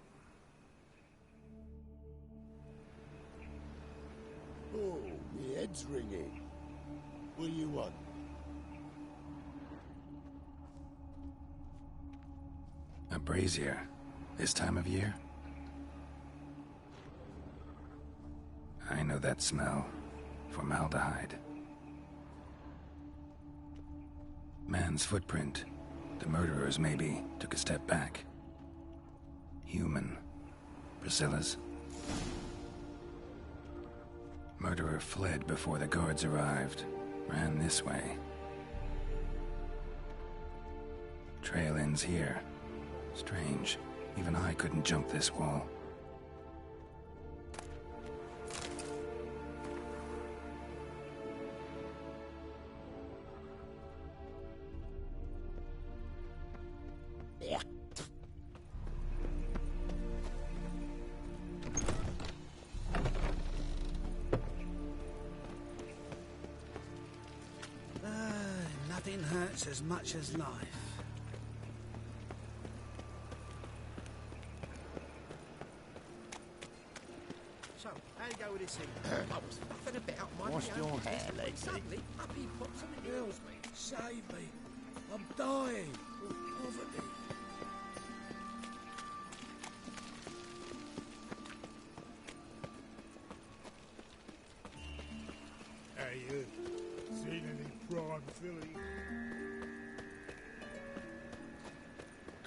Oh, my head's ringing. What do you want? A brazier. This time of year? I know that smell. Formaldehyde. Man's footprint. The murderers, maybe, took a step back. Human. Priscilla's. Murderer fled before the guards arrived. Ran this way. Trail ends here. Strange. Even I couldn't jump this wall. Nothing hurts as much as life. So, how you go with this thing? I was nothing about my What's your hair, lady? Suddenly, up he pops something else. Save me. I'm dying of poverty. Hey, seen any prime filly?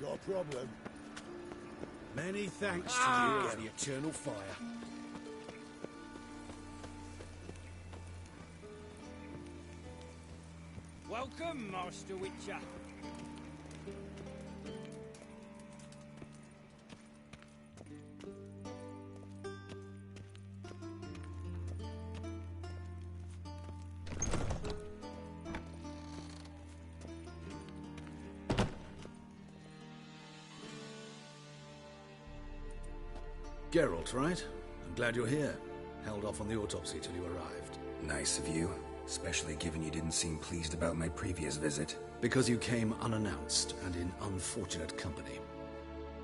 Got a problem? Many thanks to you for the eternal fire. Welcome, Master Witcher. Geralt, right? I'm glad you're here. Held off on the autopsy till you arrived. Nice of you. Especially given you didn't seem pleased about my previous visit. Because you came unannounced and in unfortunate company.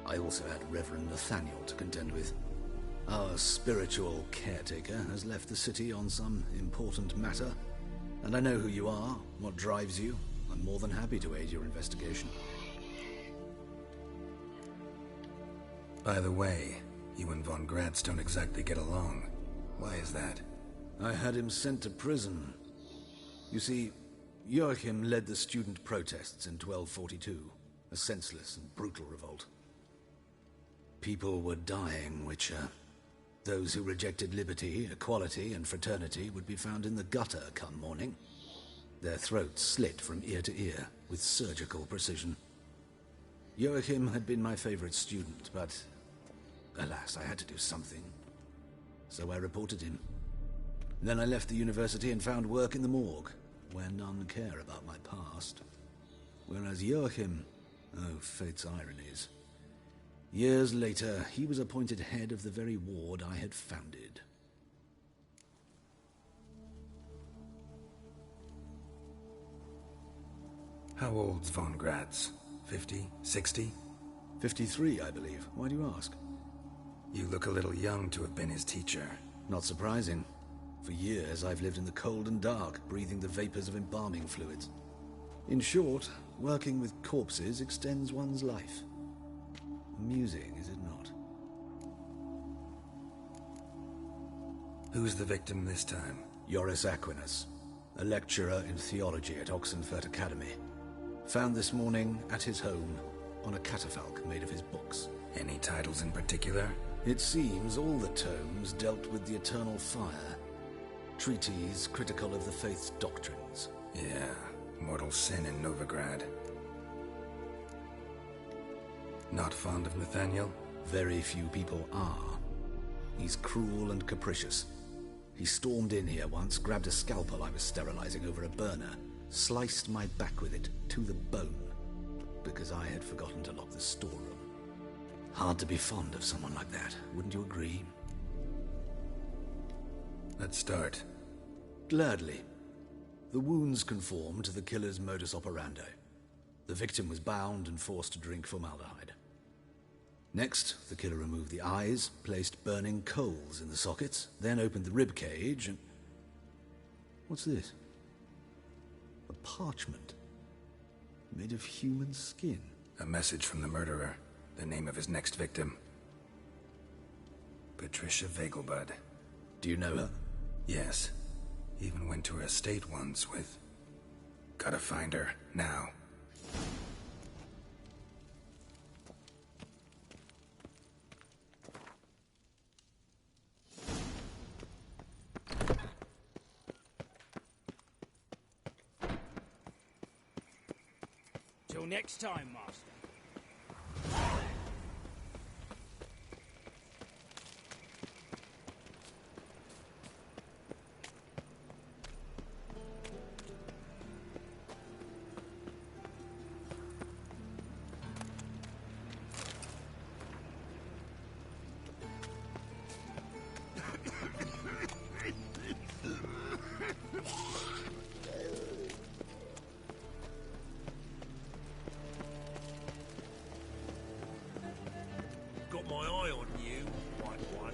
I also had Reverend Nathaniel to contend with. Our spiritual caretaker has left the city on some important matter. And I know who you are, what drives you. I'm more than happy to aid your investigation. By the way, you and Von Gratz don't exactly get along. Why is that? I had him sent to prison. You see, Joachim led the student protests in 1242, a senseless and brutal revolt. People were dying, Witcher. Those who rejected liberty, equality, and fraternity would be found in the gutter come morning. Their throats slit from ear to ear, with surgical precision. Joachim had been my favorite student, but alas, I had to do something. So I reported him. Then I left the university and found work in the morgue, where none care about my past. Whereas Joachim, oh, fate's ironies. Years later, he was appointed head of the very ward I had founded. How old's Von Gratz? 50? 60? 53, I believe. Why do you ask? You look a little young to have been his teacher. Not surprising. For years, I've lived in the cold and dark, breathing the vapors of embalming fluids. In short, working with corpses extends one's life. Amusing, is it not? Who's the victim this time? Joris Aquinas, a lecturer in theology at Oxenfurt Academy. Found this morning at his home on a catafalque made of his books. Any titles in particular? It seems all the tomes dealt with the eternal fire. Treatises critical of the faith's doctrines. Yeah, mortal sin in Novigrad. Not fond of Nathaniel? Very few people are. He's cruel and capricious. He stormed in here once, grabbed a scalpel I was sterilizing over a burner, sliced my back with it to the bone, because I had forgotten to lock the storeroom. Hard to be fond of someone like that, wouldn't you agree? Let's start. Gladly. The wounds conform to the killer's modus operandi. The victim was bound and forced to drink formaldehyde. Next, the killer removed the eyes, placed burning coals in the sockets, then opened the rib cage and... What's this? A parchment. Made of human skin. A message from the murderer. The name of his next victim. Patricia Vegelbud. Do you know her? Yes. Even went to her estate once with... Gotta find her, now. Until next time, Master. Got my eye on you, white one.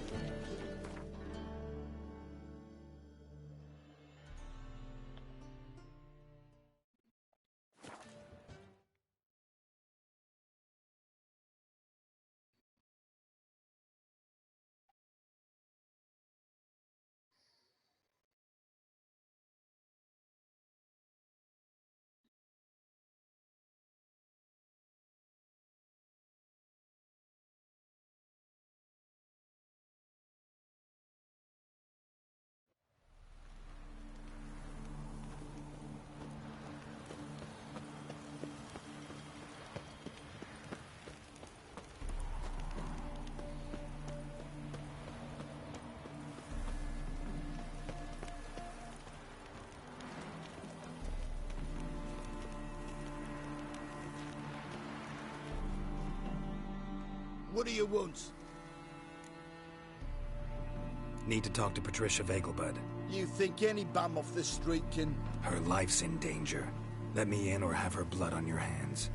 What do you want? Need to talk to Patricia Vegelbud. You think any bum off the street can... Her life's in danger. Let me in or have her blood on your hands.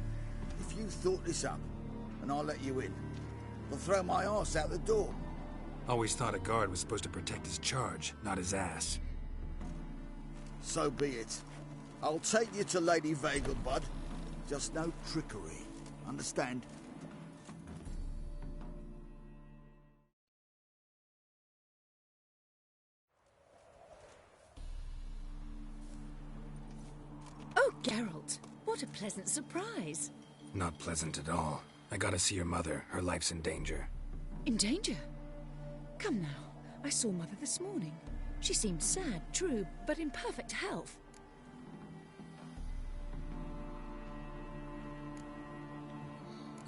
If you thought this up, and I'll let you in, I'll throw my arse out the door. Always thought a guard was supposed to protect his charge, not his ass. So be it. I'll take you to Lady Vegelbud. Just no trickery. Understand? Oh, Geralt, what a pleasant surprise. Not pleasant at all. I gotta see your mother. Her life's in danger. In danger? Come now. I saw Mother this morning. She seemed sad, true, but in perfect health.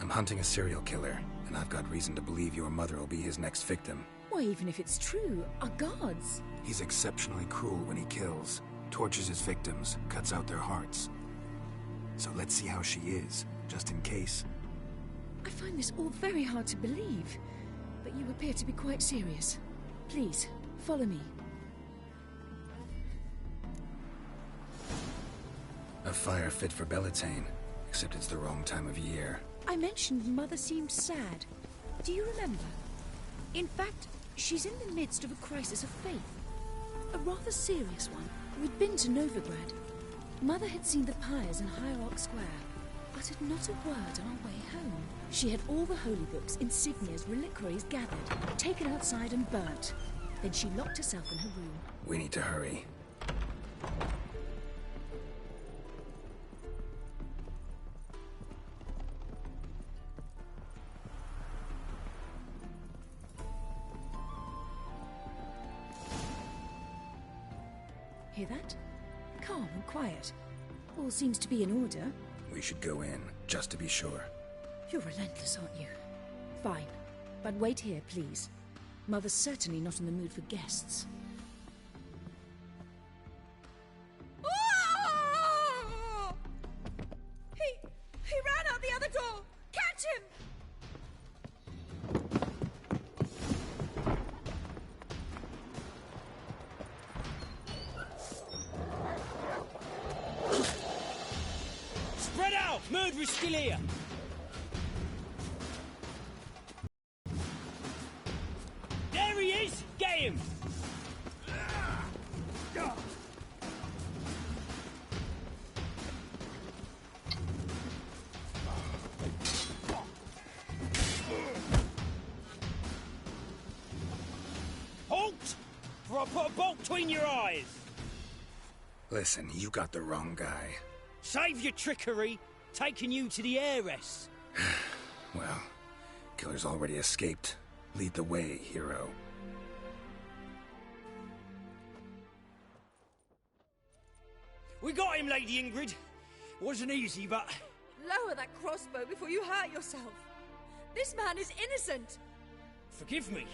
I'm hunting a serial killer, and I've got reason to believe your mother will be his next victim. Why, even if it's true, our guards... He's exceptionally cruel when he kills, tortures his victims, cuts out their hearts. So let's see how she is, just in case. I find this all very hard to believe, but you appear to be quite serious. Please, follow me. A fire fit for Bellatane, except it's the wrong time of year. I mentioned Mother seemed sad. Do you remember? In fact, she's in the midst of a crisis of faith. A rather serious one. We'd been to Novigrad. Mother had seen the pyres in Hierarch Square, uttered not a word on our way home. She had all the holy books, insignias, reliquaries gathered, taken outside and burnt. Then she locked herself in her room. We need to hurry. Hear that? Calm and quiet. All seems to be in order. We should go in, just to be sure. You're relentless, aren't you? Fine. But wait here, please. Mother's certainly not in the mood for guests. He ran out the other door! Catch him! Spread out! Murderer's still here! There he is! Get him! Halt! For I put a bolt between your eyes! Listen, you got the wrong guy. Save your trickery, taking you to the heiress. Well, killer's already escaped. Lead the way, hero. We got him, Lady Ingrid. Wasn't easy, but Lower that crossbow before you hurt yourself. This man is innocent. Forgive me.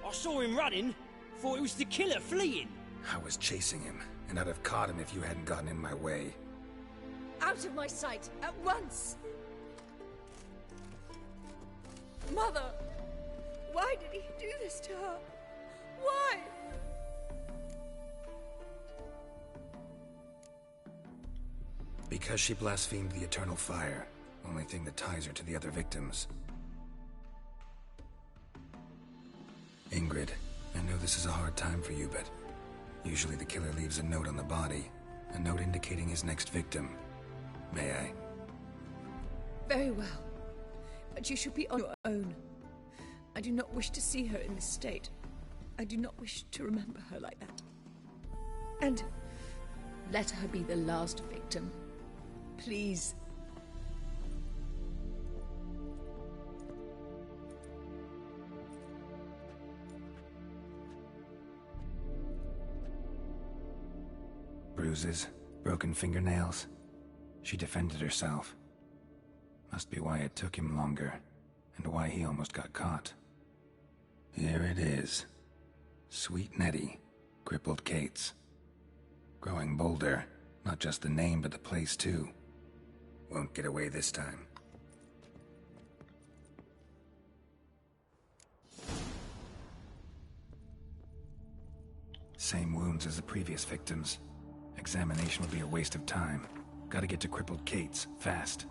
I saw him running. Thought it was the killer fleeing. I was chasing him, and I'd have caught him if you hadn't gotten in my way. Out of my sight, at once! Mother! Why did he do this to her? Why? Because she blasphemed the eternal fire, only thing that ties her to the other victims. Ingrid, I know this is a hard time for you, but usually the killer leaves a note on the body, a note indicating his next victim. May I? Very well. But you should be on your own. I do not wish to see her in this state. I do not wish to remember her like that. And let her be the last victim. Please. Bruises, broken fingernails. She defended herself. Must be why it took him longer, and why he almost got caught. Here it is. Sweet Nettie, crippled Kate's. Growing bolder, not just the name but the place too. Won't get away this time. Same wounds as the previous victims. Examination would be a waste of time. Gotta get to crippled Kate's, fast.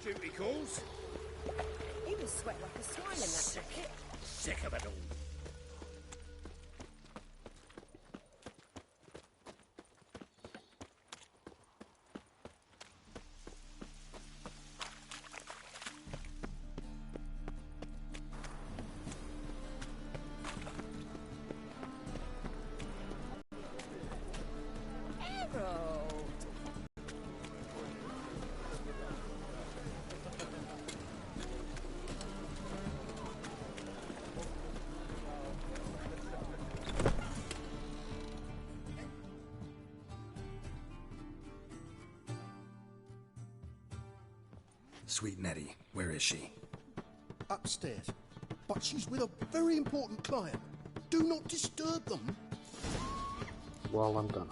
Duty calls. He was sweat like a swine in that jacket. Sick of it all. Sweet Nettie, where is she? Upstairs. But she's with a very important client. Do not disturb them. Well, I'm gonna.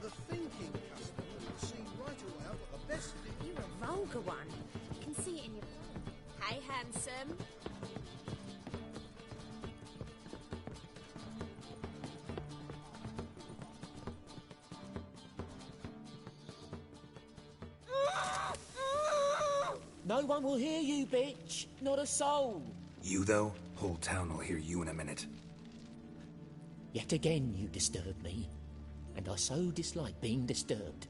The thinking customer will see right away I've got the best thing. You're a vulgar one. I can see it in your... Hey, handsome. No one will hear you, bitch. Not a soul. You, though? Whole town will hear you in a minute. Yet again you disturb me, and I so dislike being disturbed.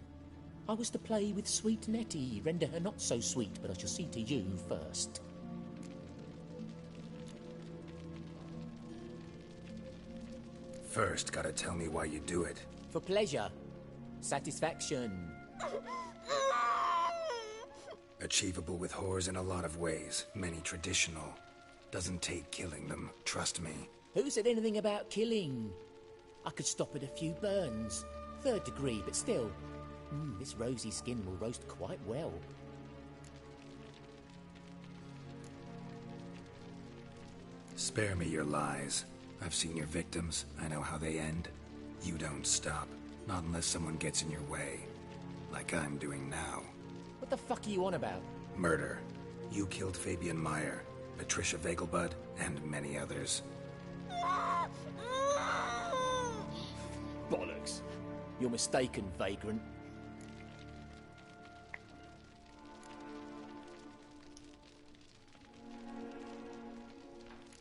I was to play with sweet Nettie, render her not so sweet, but I shall see to you first. First, gotta tell me why you do it. For pleasure. Satisfaction. Achievable with whores in a lot of ways, many traditional. Doesn't take killing them, trust me. Who said anything about killing? I could stop at a few burns. 3rd degree, but still. This rosy skin will roast quite well. Spare me your lies. I've seen your victims. I know how they end. You don't stop. Not unless someone gets in your way. Like I'm doing now. What the fuck are you on about? Murder. You killed Fabian Meyer, Patricia Vegelbud, and many others. Bollocks. You're mistaken, vagrant.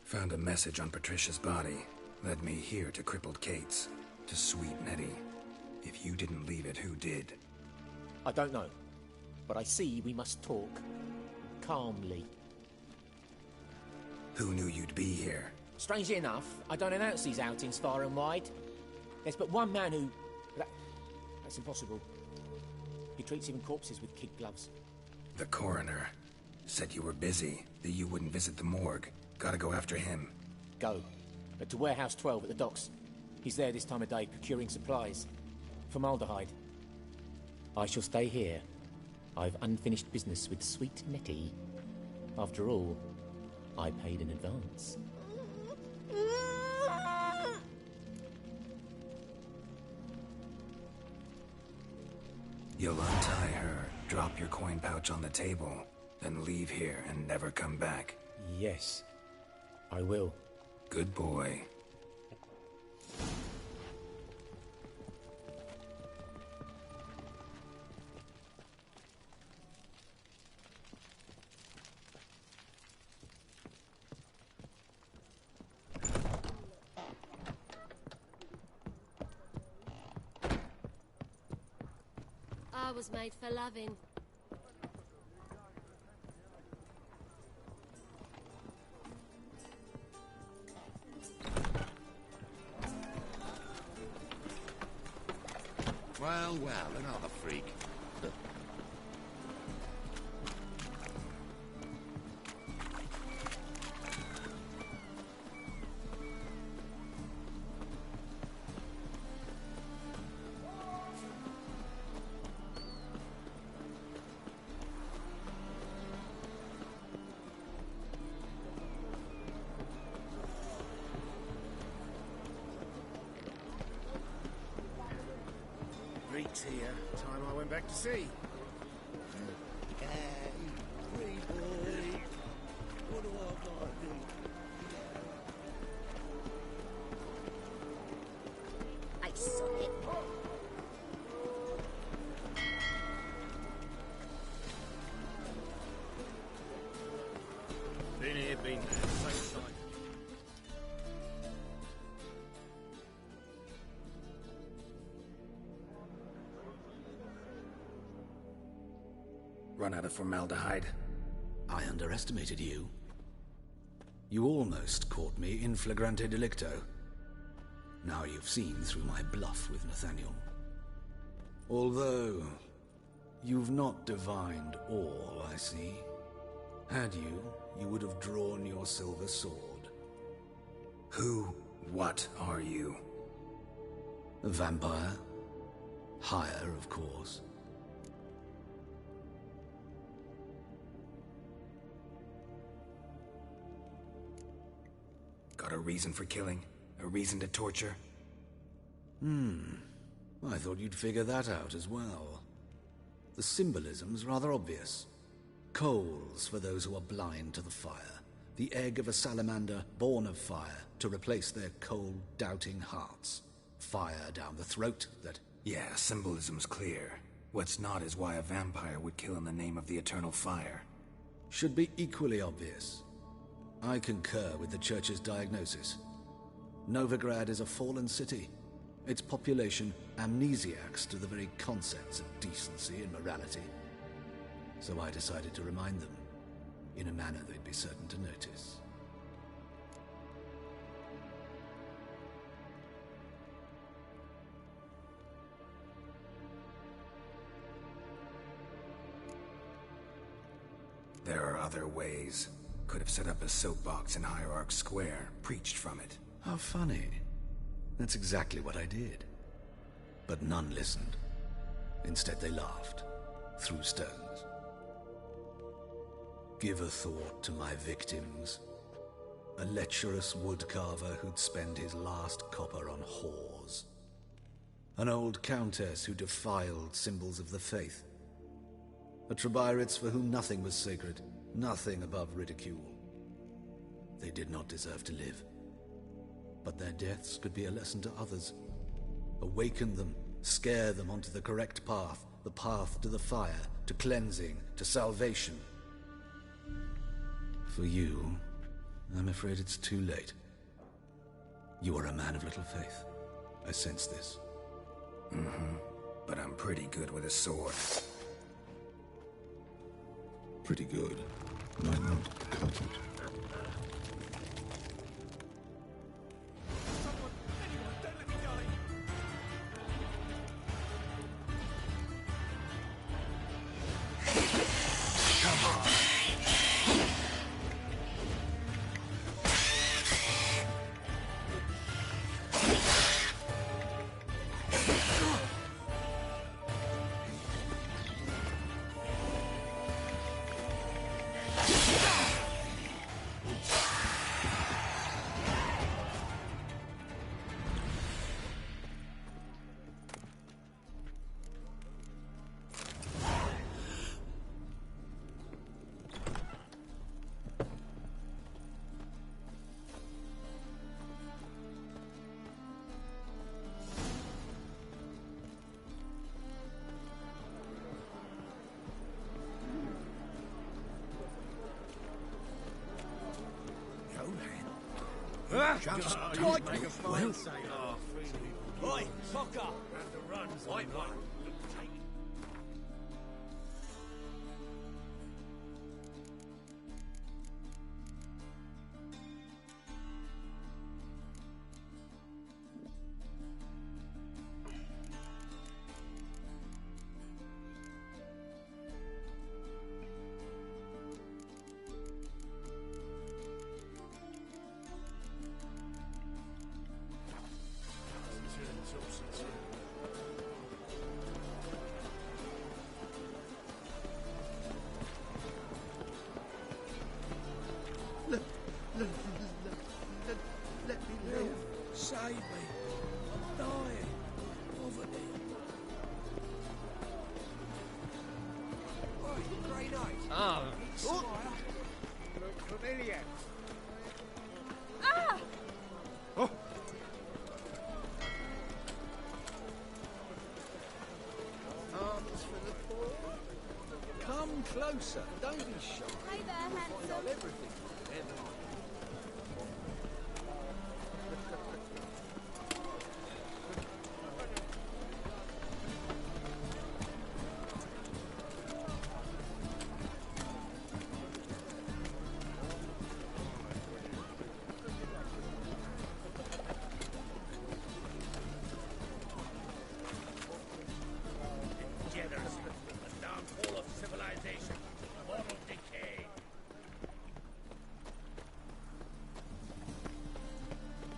Found a message on Patricia's body. Led me here to crippled Kate's. To sweet Nettie. If you didn't leave it, who did? I don't know. But I see we must talk. Calmly. Who knew you'd be here? Strangely enough, I don't announce these outings far and wide. There's but one man who... That's impossible. He treats even corpses with kid gloves. The coroner. Said you were busy, that you wouldn't visit the morgue. Gotta go after him. Go. But to Warehouse 12 at the docks. He's there this time of day procuring supplies. Formaldehyde. I shall stay here. I've unfinished business with sweet Nettie. After all, I paid in advance. You'll untie her, drop your coin pouch on the table, then leave here and never come back. Yes, I will. Good boy. I was made for loving. Well, another freak. Greeks here. Time I went back to sea. I saw it. Been here, been there. Same side. Run out of formaldehyde. I underestimated you. You almost caught me in flagrante delicto. Now you've seen through my bluff with Nathaniel. Although, you've not divined all, I see. Had you, you would have drawn your silver sword. What are you? A vampire. Higher, of course. Got a reason for killing? A reason to torture? I thought you'd figure that out as well. The symbolism's rather obvious. Coals for those who are blind to the fire. The egg of a salamander born of fire to replace their cold, doubting hearts. Fire down the throat that... Yeah, symbolism's clear. What's not is why a vampire would kill in the name of the eternal fire. Should be equally obvious. I concur with the Church's diagnosis. Novigrad is a fallen city. Its population amnesiacs to the very concepts of decency and morality. So I decided to remind them, in a manner they'd be certain to notice. There are other ways. Could have set up a soapbox in Hierarch Square, preached from it. How funny. That's exactly what I did. But none listened. Instead they laughed, threw stones. Give a thought to my victims. A lecherous woodcarver who'd spend his last copper on whores. An old countess who defiled symbols of the faith. A Trebyrites for whom nothing was sacred, nothing above ridicule. They did not deserve to live. But their deaths could be a lesson to others. Awaken them, scare them onto the correct path, the path to the fire, to cleansing, to salvation. For you, I'm afraid it's too late. You are a man of little faith. I sense this. Mm-hmm. But I'm pretty good with a sword. Pretty good. Might not cut it. Just Oi, make a fine sailor. Oi, cock up! And the runs on one. Let me live. Save me. I'm dying. Poverty. Oi, Grey Knight. Ah. Look familiar. Ah! Oh. Arms for the poor. Come closer. Don't be shy. Hey there, handsome. Find out everything. Never.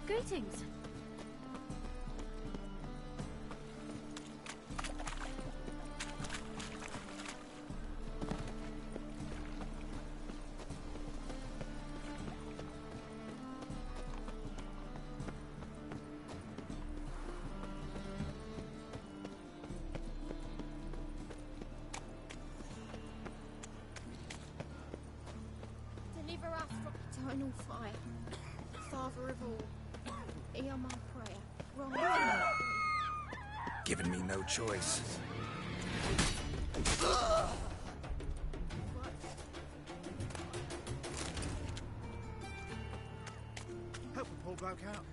Greetings. Deliver us from eternal fire. Father of all, hear my prayer. Right. Giving me no choice. Help the poor bloke out.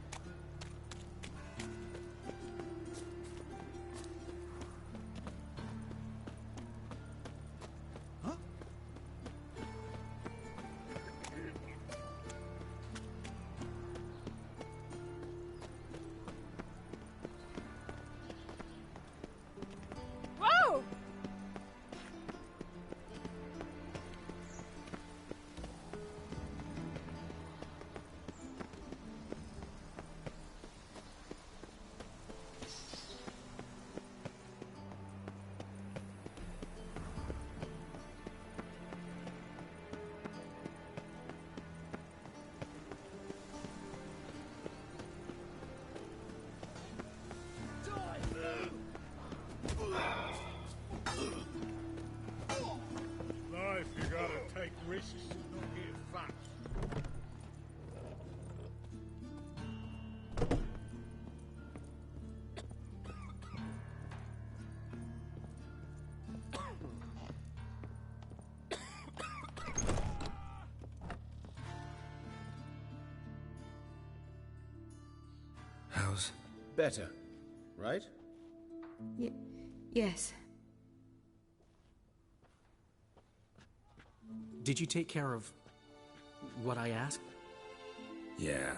How's... Better, right? Yes. Did you take care of what I asked? Yeah.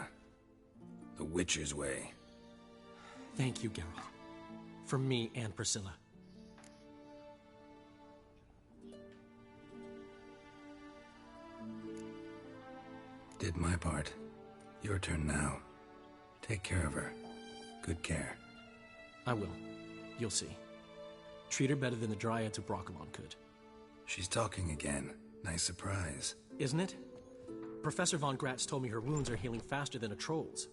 The Witcher's way. Thank you, Geralt. From me and Priscilla. Did my part. Your turn now. Take care of her. Good care. I will. You'll see. Treat her better than the Dryads of Brokilon could. She's talking again. Nice surprise. Isn't it? Professor von Gratz told me her wounds are healing faster than a troll's.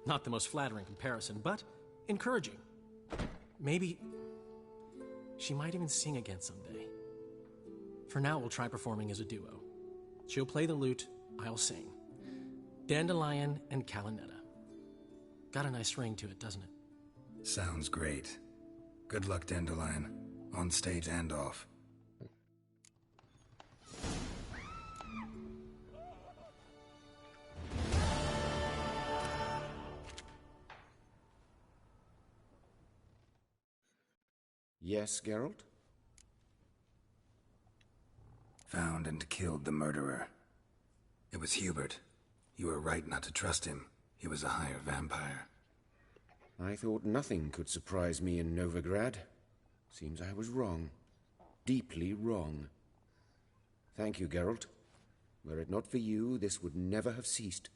Not the most flattering comparison, but encouraging. Maybe she might even sing again someday. For now, we'll try performing as a duo. She'll play the lute, I'll sing. Dandelion and Calinetta. Got a nice ring to it, doesn't it? Sounds great. Good luck, Dandelion. On stage and off. Yes, Geralt? Found and killed the murderer. It was Hubert. You were right not to trust him. He was a higher vampire. I thought nothing could surprise me in Novigrad. Seems I was wrong. Deeply wrong. Thank you, Geralt. Were it not for you, this would never have ceased.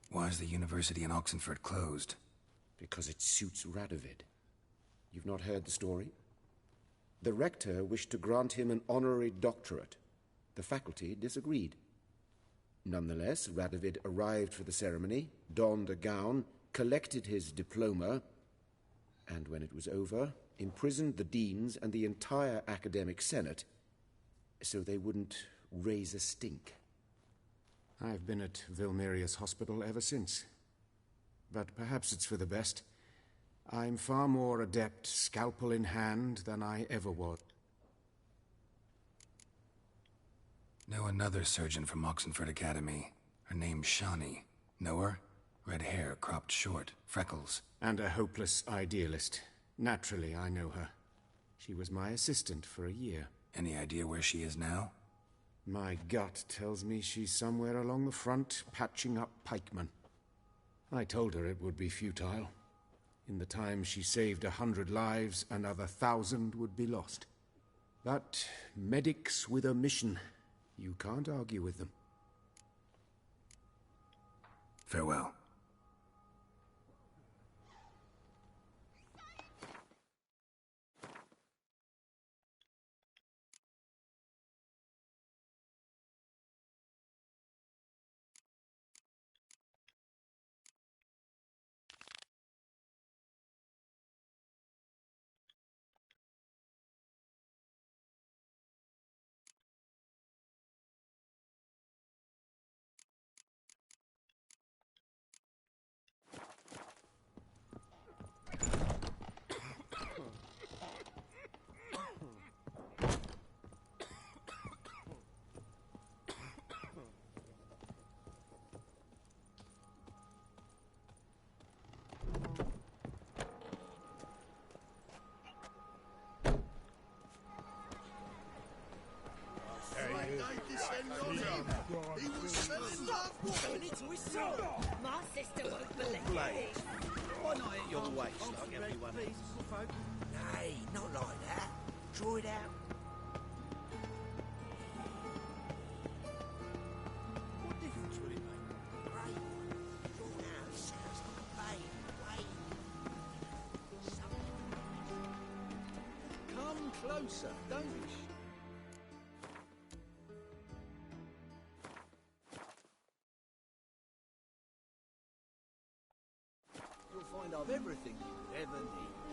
Why is the university in Oxenford closed? Because it suits Radovid. You've not heard the story? The rector wished to grant him an honorary doctorate. The faculty disagreed. Nonetheless, Radovid arrived for the ceremony, donned a gown, collected his diploma, and when it was over, imprisoned the deans and the entire academic senate so they wouldn't raise a stink. I've been at Vilmerius Hospital ever since. But perhaps it's for the best. I'm far more adept, scalpel in hand, than I ever was. Know another surgeon from Oxenford Academy. Her name's Shani. Know her? Red hair, cropped short, freckles. And a hopeless idealist. Naturally, I know her. She was my assistant for a year. Any idea where she is now? My gut tells me she's somewhere along the front, patching up pikemen. I told her it would be futile. In the time she saved 100 lives, another 1,000 would be lost. But medics with a mission, you can't argue with them. Farewell. My sister won't believe it. Why not hit your waist like everyone else? Nay, not like that. Draw it out. What difference would it make? Great one. Drawn out sounds like Wayne. Come closer, don't you? You'll find I've everything you could ever need.